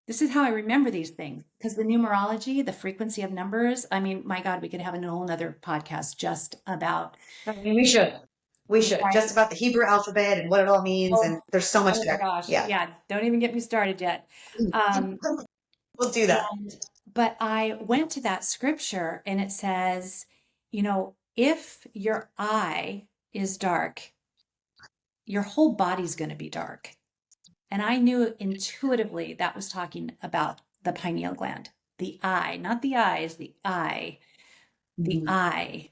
This is how I remember these things because the numerology, the frequency of numbers, I mean, my God, we could have a whole other podcast just about. I mean, we should. We should. Right. Just about the Hebrew alphabet and what it all means. And there's so much Oh my there. gosh. Yeah. Yeah. Don't even get me started yet. We'll do that. But I went to that scripture and it says, you know, if your eye is dark, your whole body's going to be dark. And I knew intuitively that was talking about the pineal gland, the eye, not the eyes, the eye, the eye.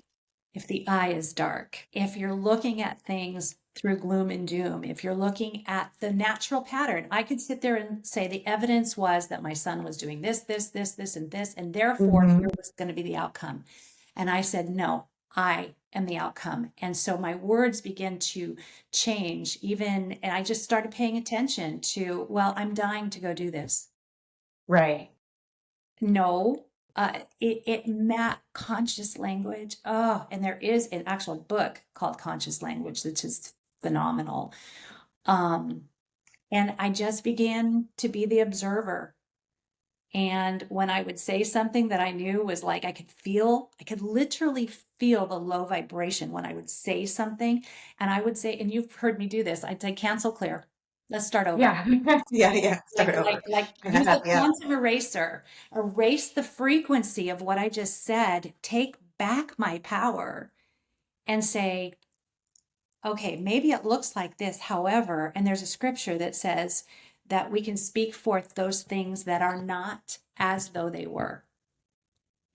if the eye is dark, if you're looking at things through gloom and doom, if you're looking at the natural pattern, I could sit there and say the evidence was that my son was doing this, and therefore here was going to be the outcome. And I said, no, I am the outcome. And so my words begin to change and I just started paying attention to, well, I'm dying to go do this. Right. No, conscious language. Oh, and there is an actual book called Conscious Language, which is phenomenal. And I just began to be the observer. And when I would say something that I knew was like, I could literally feel the low vibration when I would say something. And I would say, and you've heard me do this, I'd say, cancel, clear. Let's start over. Yeah. Yeah. Start over. Like use a quantum eraser, erase the frequency of what I just said, take back my power and say, okay, maybe it looks like this. However, and there's a scripture that says that we can speak forth those things that are not as though they were.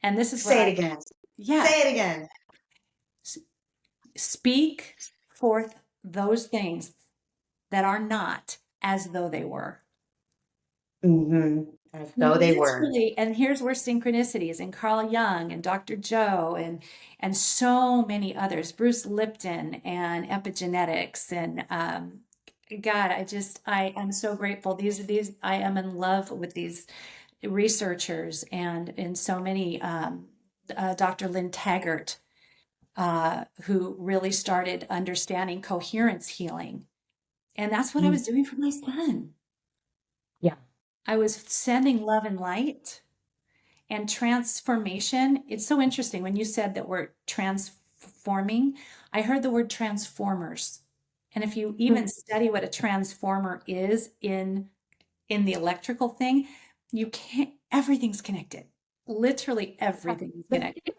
And this is Say it again. Yeah. Say it again. Speak forth those things that are not as though they were. Mm-hmm. As though they were. And here's where synchronicities, and Carl Jung and Dr. Joe and so many others, Bruce Lipton and epigenetics and God, I am so grateful. I am in love with these researchers and so many, Dr. Lynn Taggart, who really started understanding coherence healing. And that's what I was doing for my son. Yeah. I was sending love and light and transformation. It's so interesting when you said that we're transforming, I heard the word transformers. And if you even study what a transformer is in the electrical thing, everything's connected. Literally everything is connected.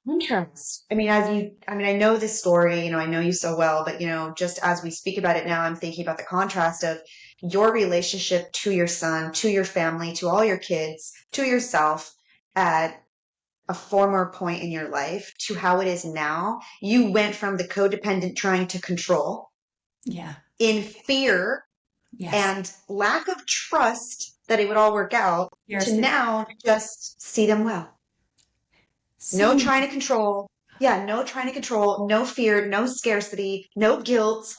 Contrast. I mean, I know this story, I know you so well, but, just as we speak about it now, I'm thinking about the contrast of your relationship to your son, to your family, to all your kids, to yourself at a former point in your life to how it is now. You went from the codependent trying to control. Yeah. In fear. Yes. And lack of trust that it would all work out to now just see them well. No trying to control. Yeah, no trying to control, no fear, no scarcity, no guilt.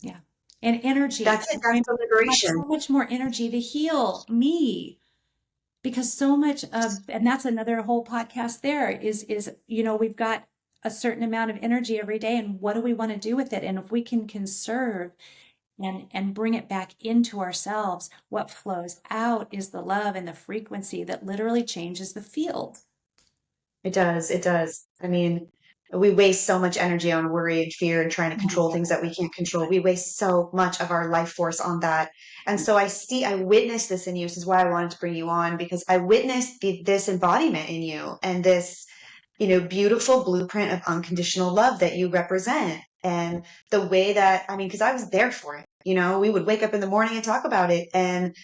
Yeah. And energy. That's it. That's the liberation. So much more energy to heal me. Because so much of, and that's another whole podcast there is, we've got a certain amount of energy every day, and what do we want to do with it? And if we can conserve and bring it back into ourselves, what flows out is the love and the frequency that literally changes the field. It does. It does. I mean, we waste so much energy on worry and fear and trying to control things that we can't control. We waste so much of our life force on that. And so I witnessed this in you. This is why I wanted to bring you on, because I witnessed this embodiment in you and this, beautiful blueprint of unconditional love that you represent. And the way that, because I was there for it, we would wake up in the morning and talk about it. And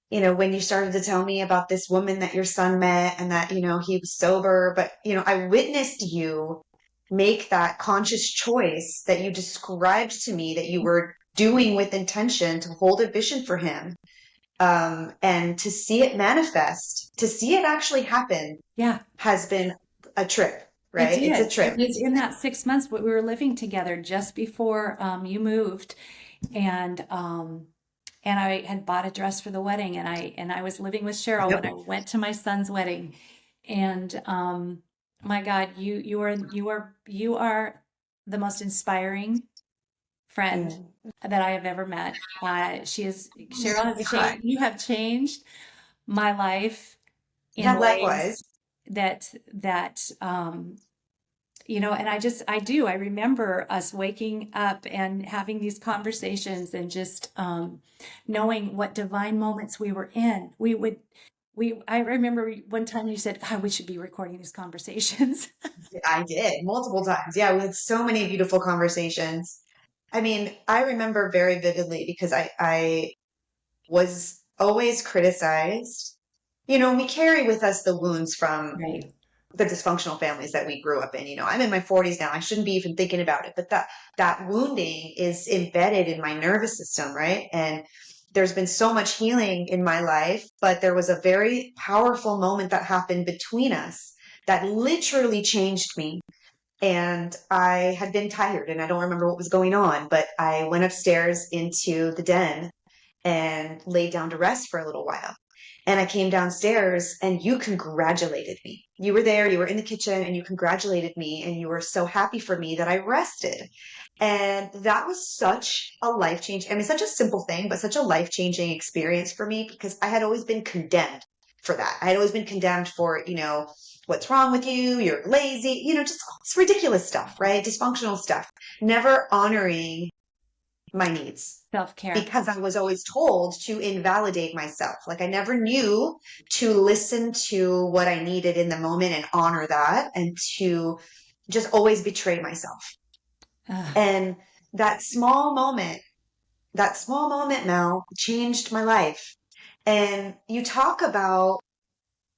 when you started to tell me about this woman that your son met and that, he was sober, but, I witnessed you make that conscious choice that you described to me that you were doing with intention to hold a vision for him. And to see it manifest, to see it actually happen. Yeah. Has been a trip, right? It's a trip. It was in that 6 months, we were living together just before, you moved, and I had bought a dress for the wedding, and I was living with Sheryl when I went to my son's wedding. And my God, you are the most inspiring friend that I have ever met. Sheryl has changed. You have changed my life in ways that and I remember us waking up and having these conversations and just knowing what divine moments we were in. I remember one time you said, God, we should be recording these conversations. I did multiple times. Yeah, we had so many beautiful conversations. I remember very vividly because I was always criticized. We carry with us the wounds from the dysfunctional families that we grew up in. You know, I'm in my 40s now. I shouldn't be even thinking about it, but that wounding is embedded in my nervous system, right? And there's been so much healing in my life, but there was a very powerful moment that happened between us that literally changed me. And I had been tired and I don't remember what was going on, but I went upstairs into the den and laid down to rest for a little while. And I came downstairs and you congratulated me. You were there, you were in the kitchen and you congratulated me and you were so happy for me that I rested. And that was such a life change. I mean, such a simple thing, but such a life changing experience for me because I had always been condemned for that. I had always been condemned for, you know, what's wrong with you? You're lazy, you know, just all this ridiculous stuff, right? Dysfunctional stuff. Never honoring my needs Self-care. because I was always told to invalidate myself. Like I never knew to listen to what I needed in the moment and honor that and to just always betray myself. And that small moment, Mel, changed my life. And you talk about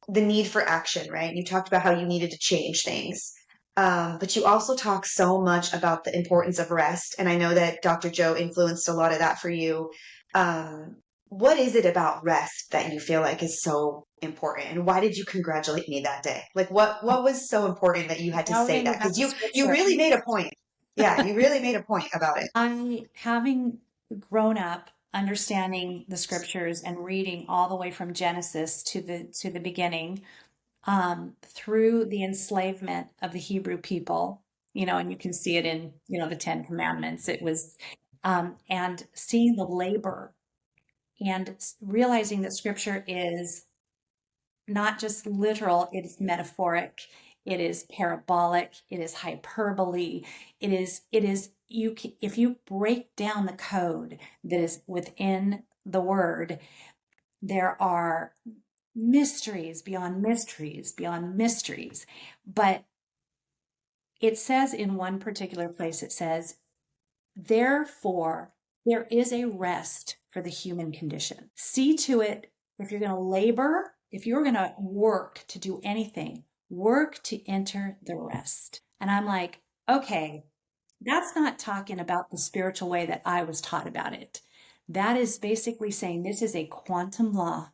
the need for action, right? You talked about how you needed to change things. But you also talk so much about the importance of rest. And I know that Dr. Joe influenced a lot of that for you. What is it about rest that you feel like is so important? And why did you congratulate me that day? Like what was so important that you had to Now we're say gonna that? go back Because to you scripture. really made a point. Yeah, you really made a point about it. I, having grown up understanding the scriptures and reading all the way from Genesis to the beginning, through the enslavement of the Hebrew people, you know, and you can see it in, you know, the Ten Commandments. It was, and seeing the labor and realizing that scripture is not just literal, it is metaphoric, it is parabolic, it is hyperbole, it is you can, if you break down the code that is within the word, there are mysteries beyond mysteries beyond mysteries. But it says in one particular place, it says, therefore, there is a rest for the human condition. See to it, if you're going to labor, if you're going to work to do anything, work to enter the rest. And I'm like, okay, that's not talking about the spiritual way that I was taught about it. That is basically saying this is a quantum law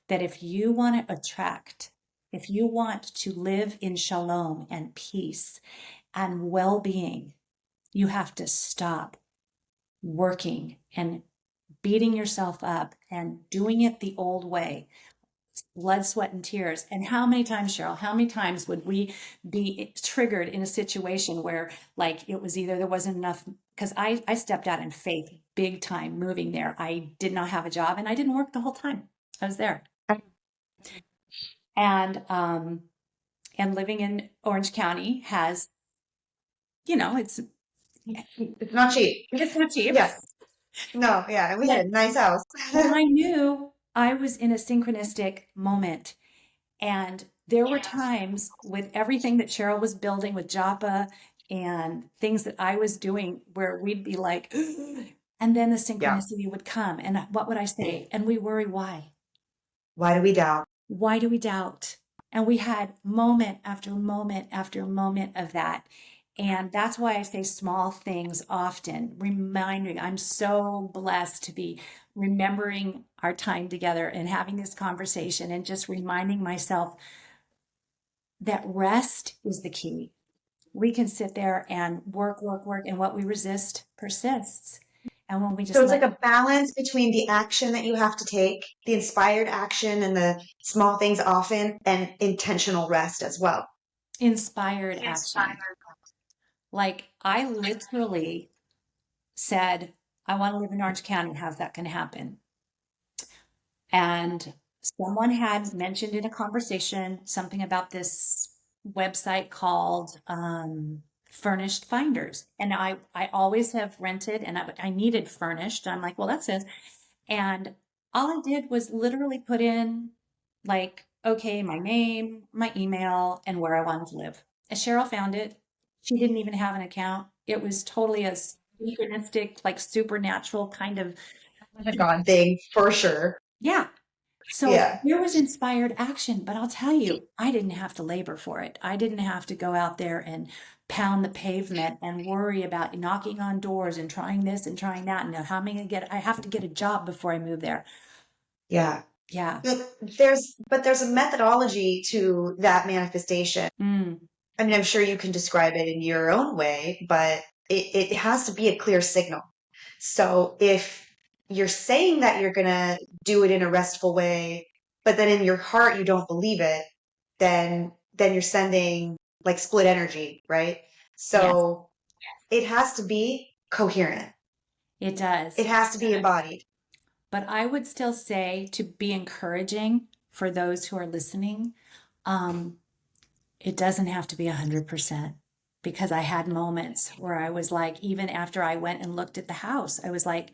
that if you want to attract, if you want to live in shalom and peace and well-being, you have to stop working and beating yourself up and doing it the old way. Blood, sweat, and tears. And how many times, Sheryl, how many times would we be triggered in a situation where, like, it was either there wasn't enough, because I stepped out in faith big time moving there. I did not have a job and I didn't work the whole time. I was there. And living in Orange County has, you know, It's not cheap. it's not cheap. Yes. No, yeah, we had But a nice house. and I knew I was in a synchronistic moment. And there were times with everything that Sheryl was building with Japa and things that I was doing where we'd be like, and then the Yeah. synchronicity would come. And what would I say? And we worry, why? Why do we doubt? Why do we doubt? And we had moment after moment after moment of that. And that's why I say small things often, reminding I'm so blessed to be remembering our time together and having this conversation and just reminding myself that rest is the key. We can sit there and work, work, work, and what we resist persists. And when we just So it's like a balance between the action that you have to take, the inspired action and the small things often, and intentional rest as well. inspired action, like I literally said, I want to live in Orange County. How's that going to happen? And someone had mentioned in a conversation something about this website called Furnished Finders. And I always have rented and I needed furnished. I'm like, well, that's it. And all I did was literally put in, like, okay, my name, my email, and where I wanted to live. And Sheryl found it. She didn't even have an account. It was totally a synchronistic, like supernatural kind of, The God thing, for sure. yeah. So Yeah. there was inspired action, but I'll tell you, I didn't have to labor for it. I didn't have to go out there and pound the pavement and worry about knocking on doors and trying this and trying that. And how am I going to I have to get a job before I move there. Yeah. Yeah. But there's a methodology to that manifestation. Mm. I mean, I'm sure you can describe it in your own way, but it has to be a clear signal. So if you're saying that you're going to do it in a restful way, but then in your heart you don't believe it, then you're sending like split energy, right? Yes, So it has to be coherent. it does. It has to be embodied. But I would still say to be encouraging for those who are listening, um, it doesn't have to be 100%, because I had moments where I was like, even after I went and looked at the house, I was like,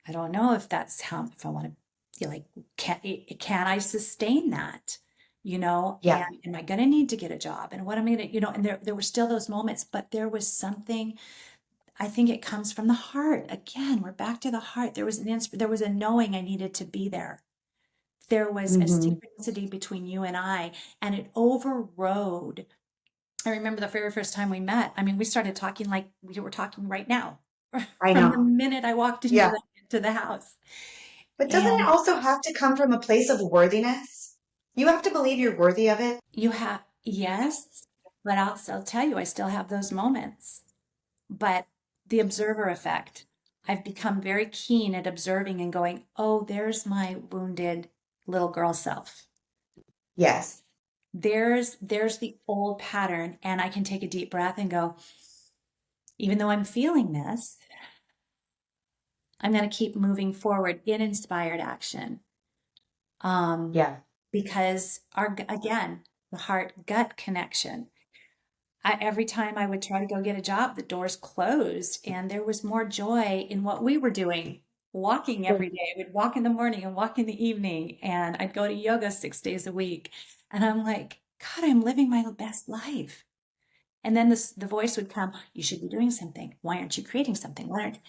I don't know if that's how, if I want to be like, can I sustain that? Yeah. And am I going to need to get a job? And what am I going to, and there were still those moments, but there was something, I think it comes from the heart. Again, we're back to the heart. There was there was a knowing I needed to be there. There was a Hmm. synchronicity between you and I, and it overrode. I remember the very first time we met. I mean, we started talking like we were talking right now, I from the know. minute I walked into Yeah. the house. But doesn't it And also have to come from a place of worthiness? You have to believe you're worthy of it. you have, yes, but I'll tell you, I still have those moments. But the observer effect, I've become very keen at observing and going, oh, there's my wounded little girl self. Yes. There's the old pattern, and I can take a deep breath and go, even though I'm feeling this, I'm going to keep moving forward in inspired action. Yeah. Because again, the heart gut connection. Every time I would try to go get a job, the doors closed, and there was more joy in what we were doing. Walking every day. We'd walk in the morning and walk in the evening, and I'd go to yoga 6 days a week. And I'm like, God, I'm living my best life. And then the voice would come, you should be doing something. Why aren't you creating something? Why aren't...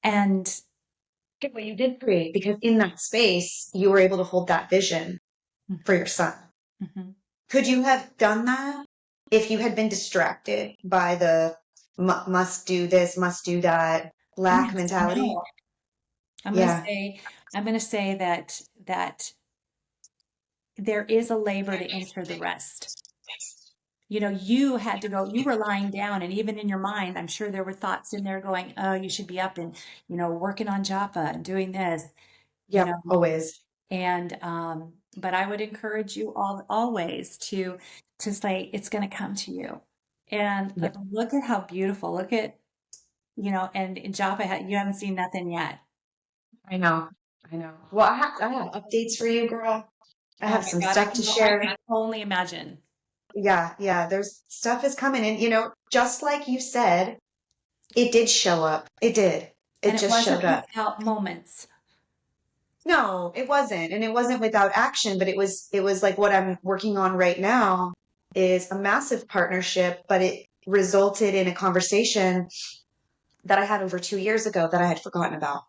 And Good. Well, you did create because in that space, you were able to hold that vision for your son. Mhm. Could you have done that if you had been distracted by the must do this, must do that, lack Yes, mentality? no. I'm going to Yeah. say, I'm going to say that there is a labor to enter the rest. You had to go, you were lying down, and even in your mind, I'm sure there were thoughts in there going, oh, you should be up and, working on Japa and doing this, you Yep. know, Always. and, but I would encourage you always to say, it's going to come to you. And Yeah. look at how beautiful, look at, and in Japa, you haven't seen nothing yet. I know. I know. Well, I have updates for you, girl. I Oh have my some God, stuff to I share. can only imagine. Yeah. Yeah. There's stuff is coming. And, just like you said, it did show up. It did. And It it just showed wasn't up. without moments. No, it wasn't. And it wasn't without action, but it was like what I'm working on right now is a massive partnership, but it resulted in a conversation that I had over 2 years ago that I had forgotten about,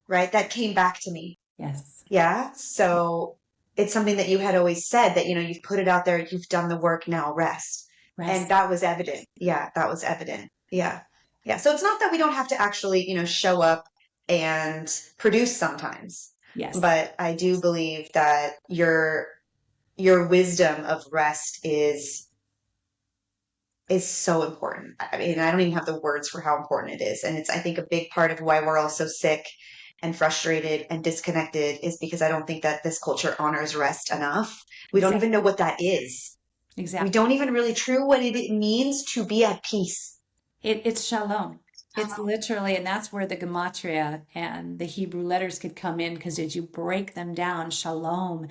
right? That came back to me. Yes. Yeah. So it's something that you had always said that, you've put it out there, you've done the work, now rest. And Rest. that was evident. Yeah, that was evident. Yeah. Yeah. So it's not that we don't have to actually, show up and produce sometimes. Yes. But I do believe that your wisdom of rest is so important. I mean, I don't even have the words for how important it is. And it's, I think, a big part of why we're all so sick and frustrated and disconnected is because I don't think that this culture honors rest enough. We don't even Exactly. know what that is. We Exactly. don't even really true what it means to be at peace. It's shalom. It's literally, and that's where the gematria and the Hebrew letters could come in, because as you break them down, shalom,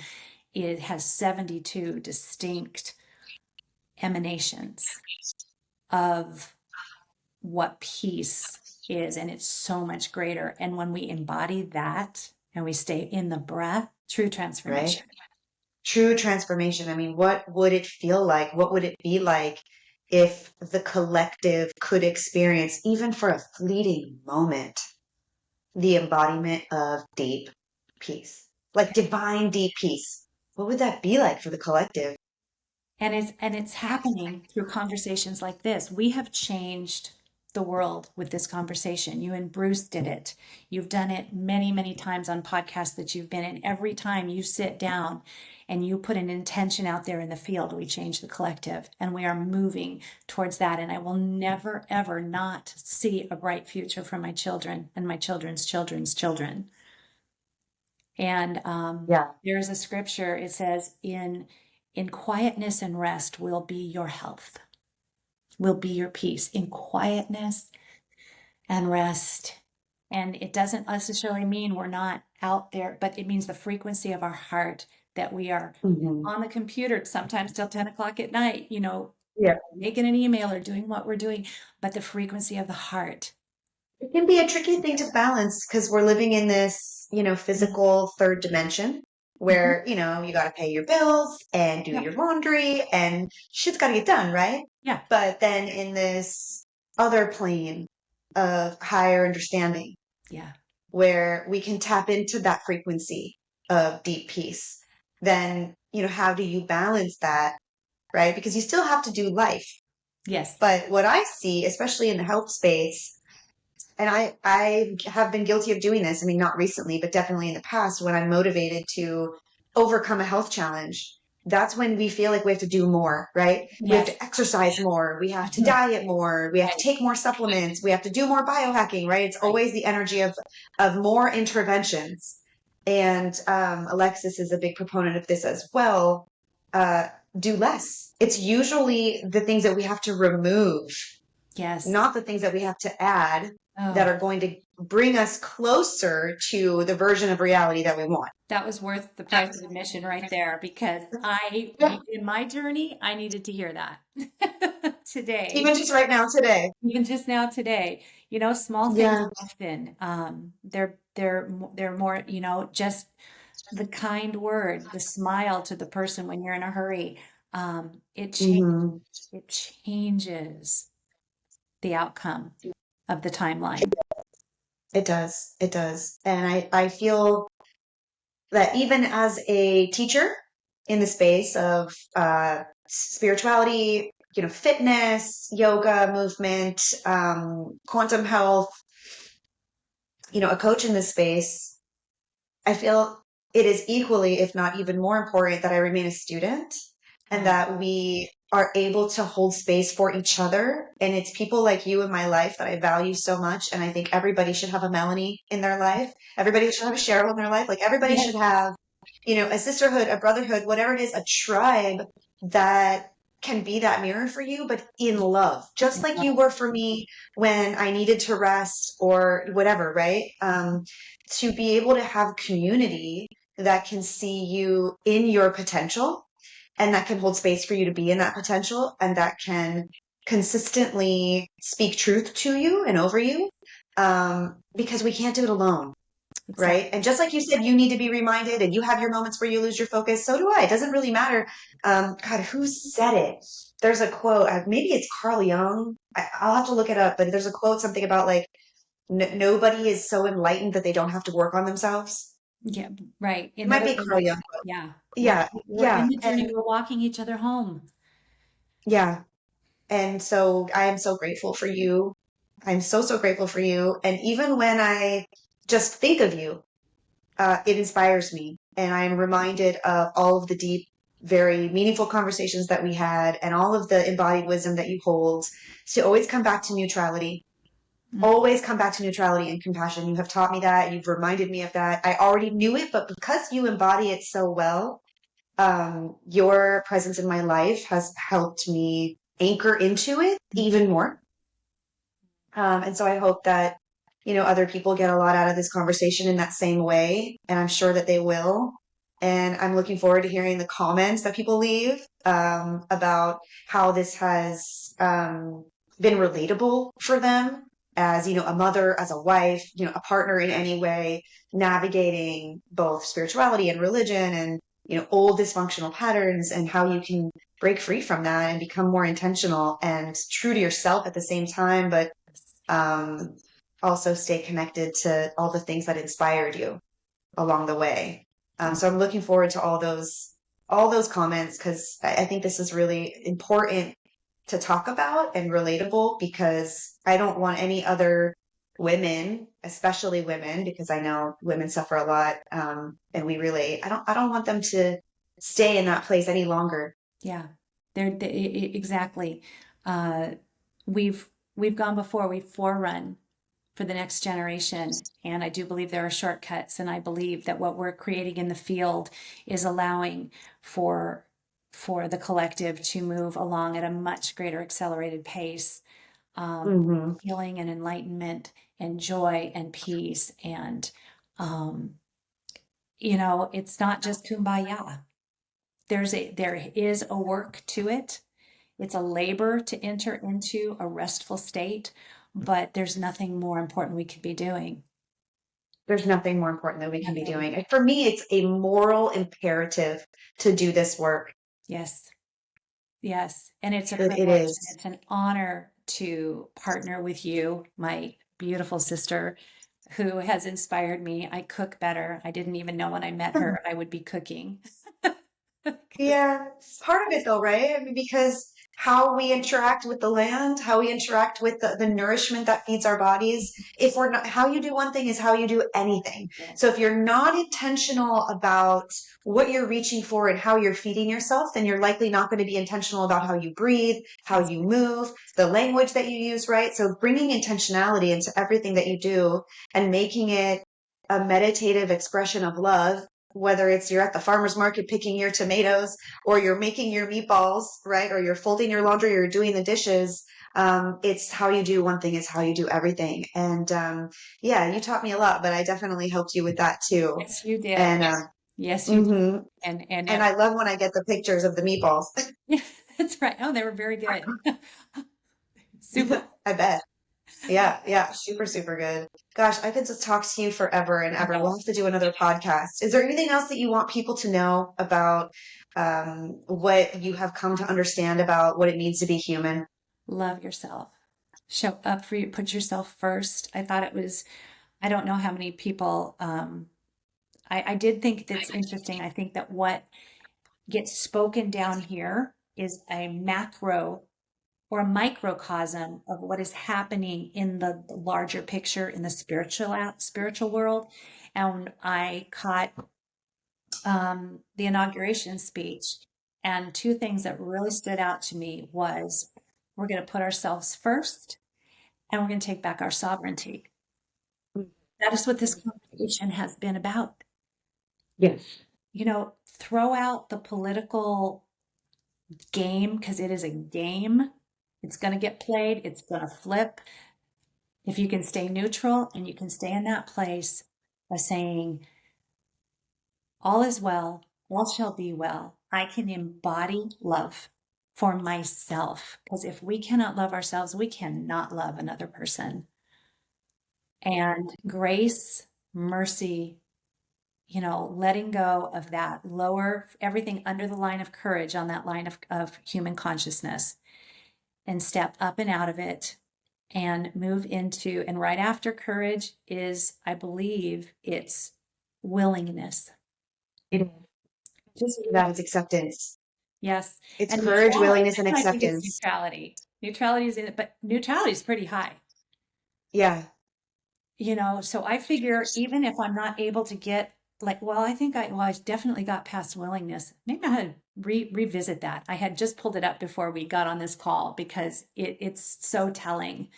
it has 72 distinct emanations of what peace is, and it's so much greater. And when we embody that and we stay in the breath, true Right? transformation. True transformation. I mean, what would it feel like? What would it be like if the collective could experience, even for a fleeting moment, the embodiment of deep, peace, like divine deep peace. What would that be like for the collective? And it's happening through conversations like this. We have changed the world with this conversation. You and Bruce did it. You've done it many, many times on podcasts that you've been in. Every time you sit down and you put an intention out there in the field, we change the collective, and we are moving towards that. And I will never, ever not see a bright future for my children and my children's children's children. And there's a scripture. It says, in quietness and rest will be your health, will be your peace. In quietness and rest. And it doesn't necessarily mean we're not out there, but it means the frequency of our heart, that we are on the computer sometimes till 10 o'clock at night, making an email or doing what we're doing, but the frequency of the heart. It can be a tricky thing to balance because we're living in this, physical third dimension where, you got to pay your bills and do your laundry and shit's got to get done, right? Yeah. But then in this other plane of higher understanding, where we can tap into that frequency of deep peace, then, how do you balance that, right? Because you still have to do life. Yes. But what I see, especially in the health space, and I have been guilty of doing this. I mean, not recently, but definitely in the past, when I'm motivated to overcome a health challenge, that's when we feel like we have to do more, right? Yes. We have to exercise more. We have to diet more. We have to take more supplements. We have to do more biohacking, right? It's always the energy of more interventions. And Alexis is a big proponent of this as well. Do less. It's usually the things that we have to remove. Yes. Not the things that we have to add that are going to bring us closer to the version of reality that we want. That was worth the price of admission right there, because in my journey, I needed to hear that today. Even just right now today. Even just now today, small things often, they're more, just the kind word, the smile to the person when you're in a hurry. It changes the outcome of the timeline. It does. It does. And I feel that even as a teacher in the space of spirituality, fitness, yoga, movement, quantum health, a coach in this space, I feel it is equally, if not even more important, that I remain a student and that we are able to hold space for each other. And it's people like you in my life that I value so much. And I think everybody should have a Melanie in their life. Everybody should have a Sheryl in their life. Like everybody should have, a sisterhood, a brotherhood, whatever it is, a tribe that can be that mirror for you, but in love, just like you were for me when I needed to rest or whatever, right? To be able to have community that can see you in your potential and that can hold space for you to be in that potential and that can consistently speak truth to you and over you, because we can't do it alone. Exactly. Right. And just like you said, you need to be reminded and you have your moments where you lose your focus. So do I. It doesn't really matter. God, who said it? There's a quote, maybe it's Carl Jung. I'll have to look it up, but there's a quote, something about like, nobody is so enlightened that they don't have to work on themselves. Yeah, right. It might be Carl Jung. Yeah. We're in the journey, we're walking each other home. Yeah. And so I am so grateful for you. I'm so, so grateful for you. And even when I just think of you, it inspires me. And I'm reminded of all of the deep, very meaningful conversations that we had and all of the embodied wisdom that you hold, to always come back to neutrality. Always come back to neutrality and compassion. You have taught me that. You've reminded me of that. I already knew it, but because you embody it so well, your presence in my life has helped me anchor into it even more. And so I hope that, other people get a lot out of this conversation in that same way. And I'm sure that they will. And I'm looking forward to hearing the comments that people leave about how this has been relatable for them as, a mother, as a wife, a partner in any way, navigating both spirituality and religion and, old dysfunctional patterns, and how you can break free from that and become more intentional and true to yourself at the same time, but also stay connected to all the things that inspired you. along the way. So I'm looking forward to all those comments, because I think this is really important to talk about and relatable, because I don't want any other women, especially women, because I know women suffer a lot, and we relate. I don't want them to stay in that place any longer. Yeah, exactly. Uh, we've gone before, we've forerun for the next generation, and I do believe there are shortcuts, and I believe that what we're creating in the field is allowing for the collective to move along at a much greater accelerated pace, Hmm. healing and enlightenment and joy and peace, and um, it's not just kumbaya. There is a work to it. It's a labor to enter into a restful state, but there's nothing more important we could be doing. There's nothing more important that we can be Nothing. doing. For me, it's a moral imperative to do this work. Yes, yes. And it's a It privilege and is. it's an honor to partner with you, my beautiful sister, who has inspired me. I cook better. I didn't even know when I met her I would be cooking. 'Cause- Yeah, it's part of it though, right? I mean, because how we interact with the land, how we interact with the nourishment that feeds our bodies, if we're not, how you do one thing is how you do anything. So if you're not intentional about what you're reaching for and how you're feeding yourself, then you're likely not going to be intentional about how you breathe, how you move, the language that you use, right? So bringing intentionality into everything that you do and making it a meditative expression of love, whether it's you're at the farmer's market picking your tomatoes, or you're making your meatballs, right? Or you're folding your laundry, or you're doing the dishes. It's how you do one thing is how you do everything. And yeah, you taught me a lot, but I definitely helped you with that too. Yes, you did. And Yes, you did. mhm. And And I love when I get the pictures of the meatballs. yeah, that's right. Oh, they were very good. Super. I bet. Yeah, yeah, super, super good. Gosh, I could just talk to you forever and I ever. We'll know. have to do another podcast. Is there anything else that you want people to know about what you have come to understand about what it means to be human? Love yourself. Show up for you. Put yourself first. I thought it was, I don't know how many people, I did think that's interesting. I think that what gets spoken down here is a macro or a microcosm of what is happening in the larger picture in the spiritual world. And I caught the inauguration speech, and two things that really stood out to me was we're going to put ourselves first and we're going to take back our sovereignty. That is what this conversation has been about. Yes. Throw out the political game, because it is a game. It's going to get played, it's going to flip. If you can stay neutral and you can stay in that place of saying, all is well, all shall be well, I can embody love for myself. Because if we cannot love ourselves, we cannot love another person. And grace, mercy, letting go of that, lower everything under the line of courage on that line of human consciousness, and step up and out of it and move into, and right after courage is, I believe, it's willingness. It is. Just That is acceptance. yes. It's And courage, neutrality, willingness, and I think it's acceptance. neutrality. Neutrality is in it, but neutrality is pretty high. Yeah. So I figure even if I'm not able to get like, well, I definitely got past willingness. Maybe I had to revisit that. I had just pulled it up before we got on this call because it's so telling.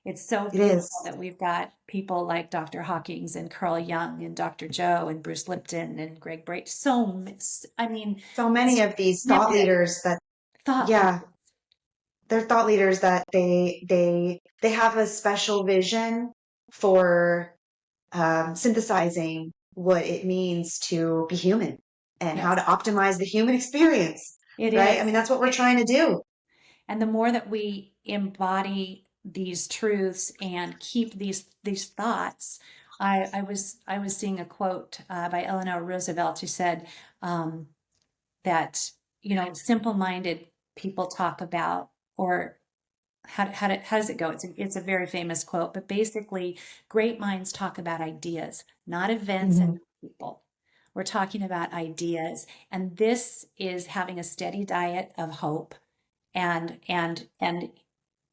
It's so It beautiful is. that we've got people like Dr. Hawkins and Carl Jung and Dr. Joe and Bruce Lipton and Greg Brate. I mean, So many of these thought snippet leaders that, thought leaders. yeah, they're thought leaders that they have a special vision for synthesizing what it means to be human and how to Yes, optimize the human experience, it right? I is. mean, that's what we're trying to do. And the more that we embody these truths and keep these thoughts, I was seeing a quote by Eleanor Roosevelt who said that simple-minded people talk about, or how does it go? It's a very famous quote, but basically, great minds talk about ideas, not events and Mhm. people. We're talking about ideas. And this is having a steady diet of hope and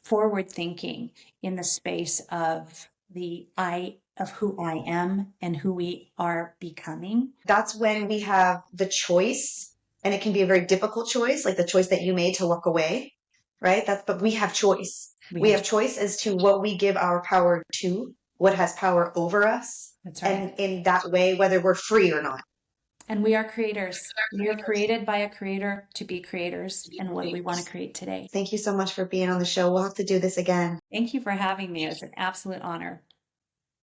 forward thinking in the space of who I am and who we are becoming. That's when we have the choice, and it can be a very difficult choice, like the choice that you made to walk away, right? But we have choice. We have choice as to what we give our power to, what has power over us. That's right. And in that way, whether we're free or not. And we are creators. We are created by a creator to be creators. And what do we want to create today? Thank you so much for being on the show. We'll have to do this again. Thank you for having me. It was an absolute honor.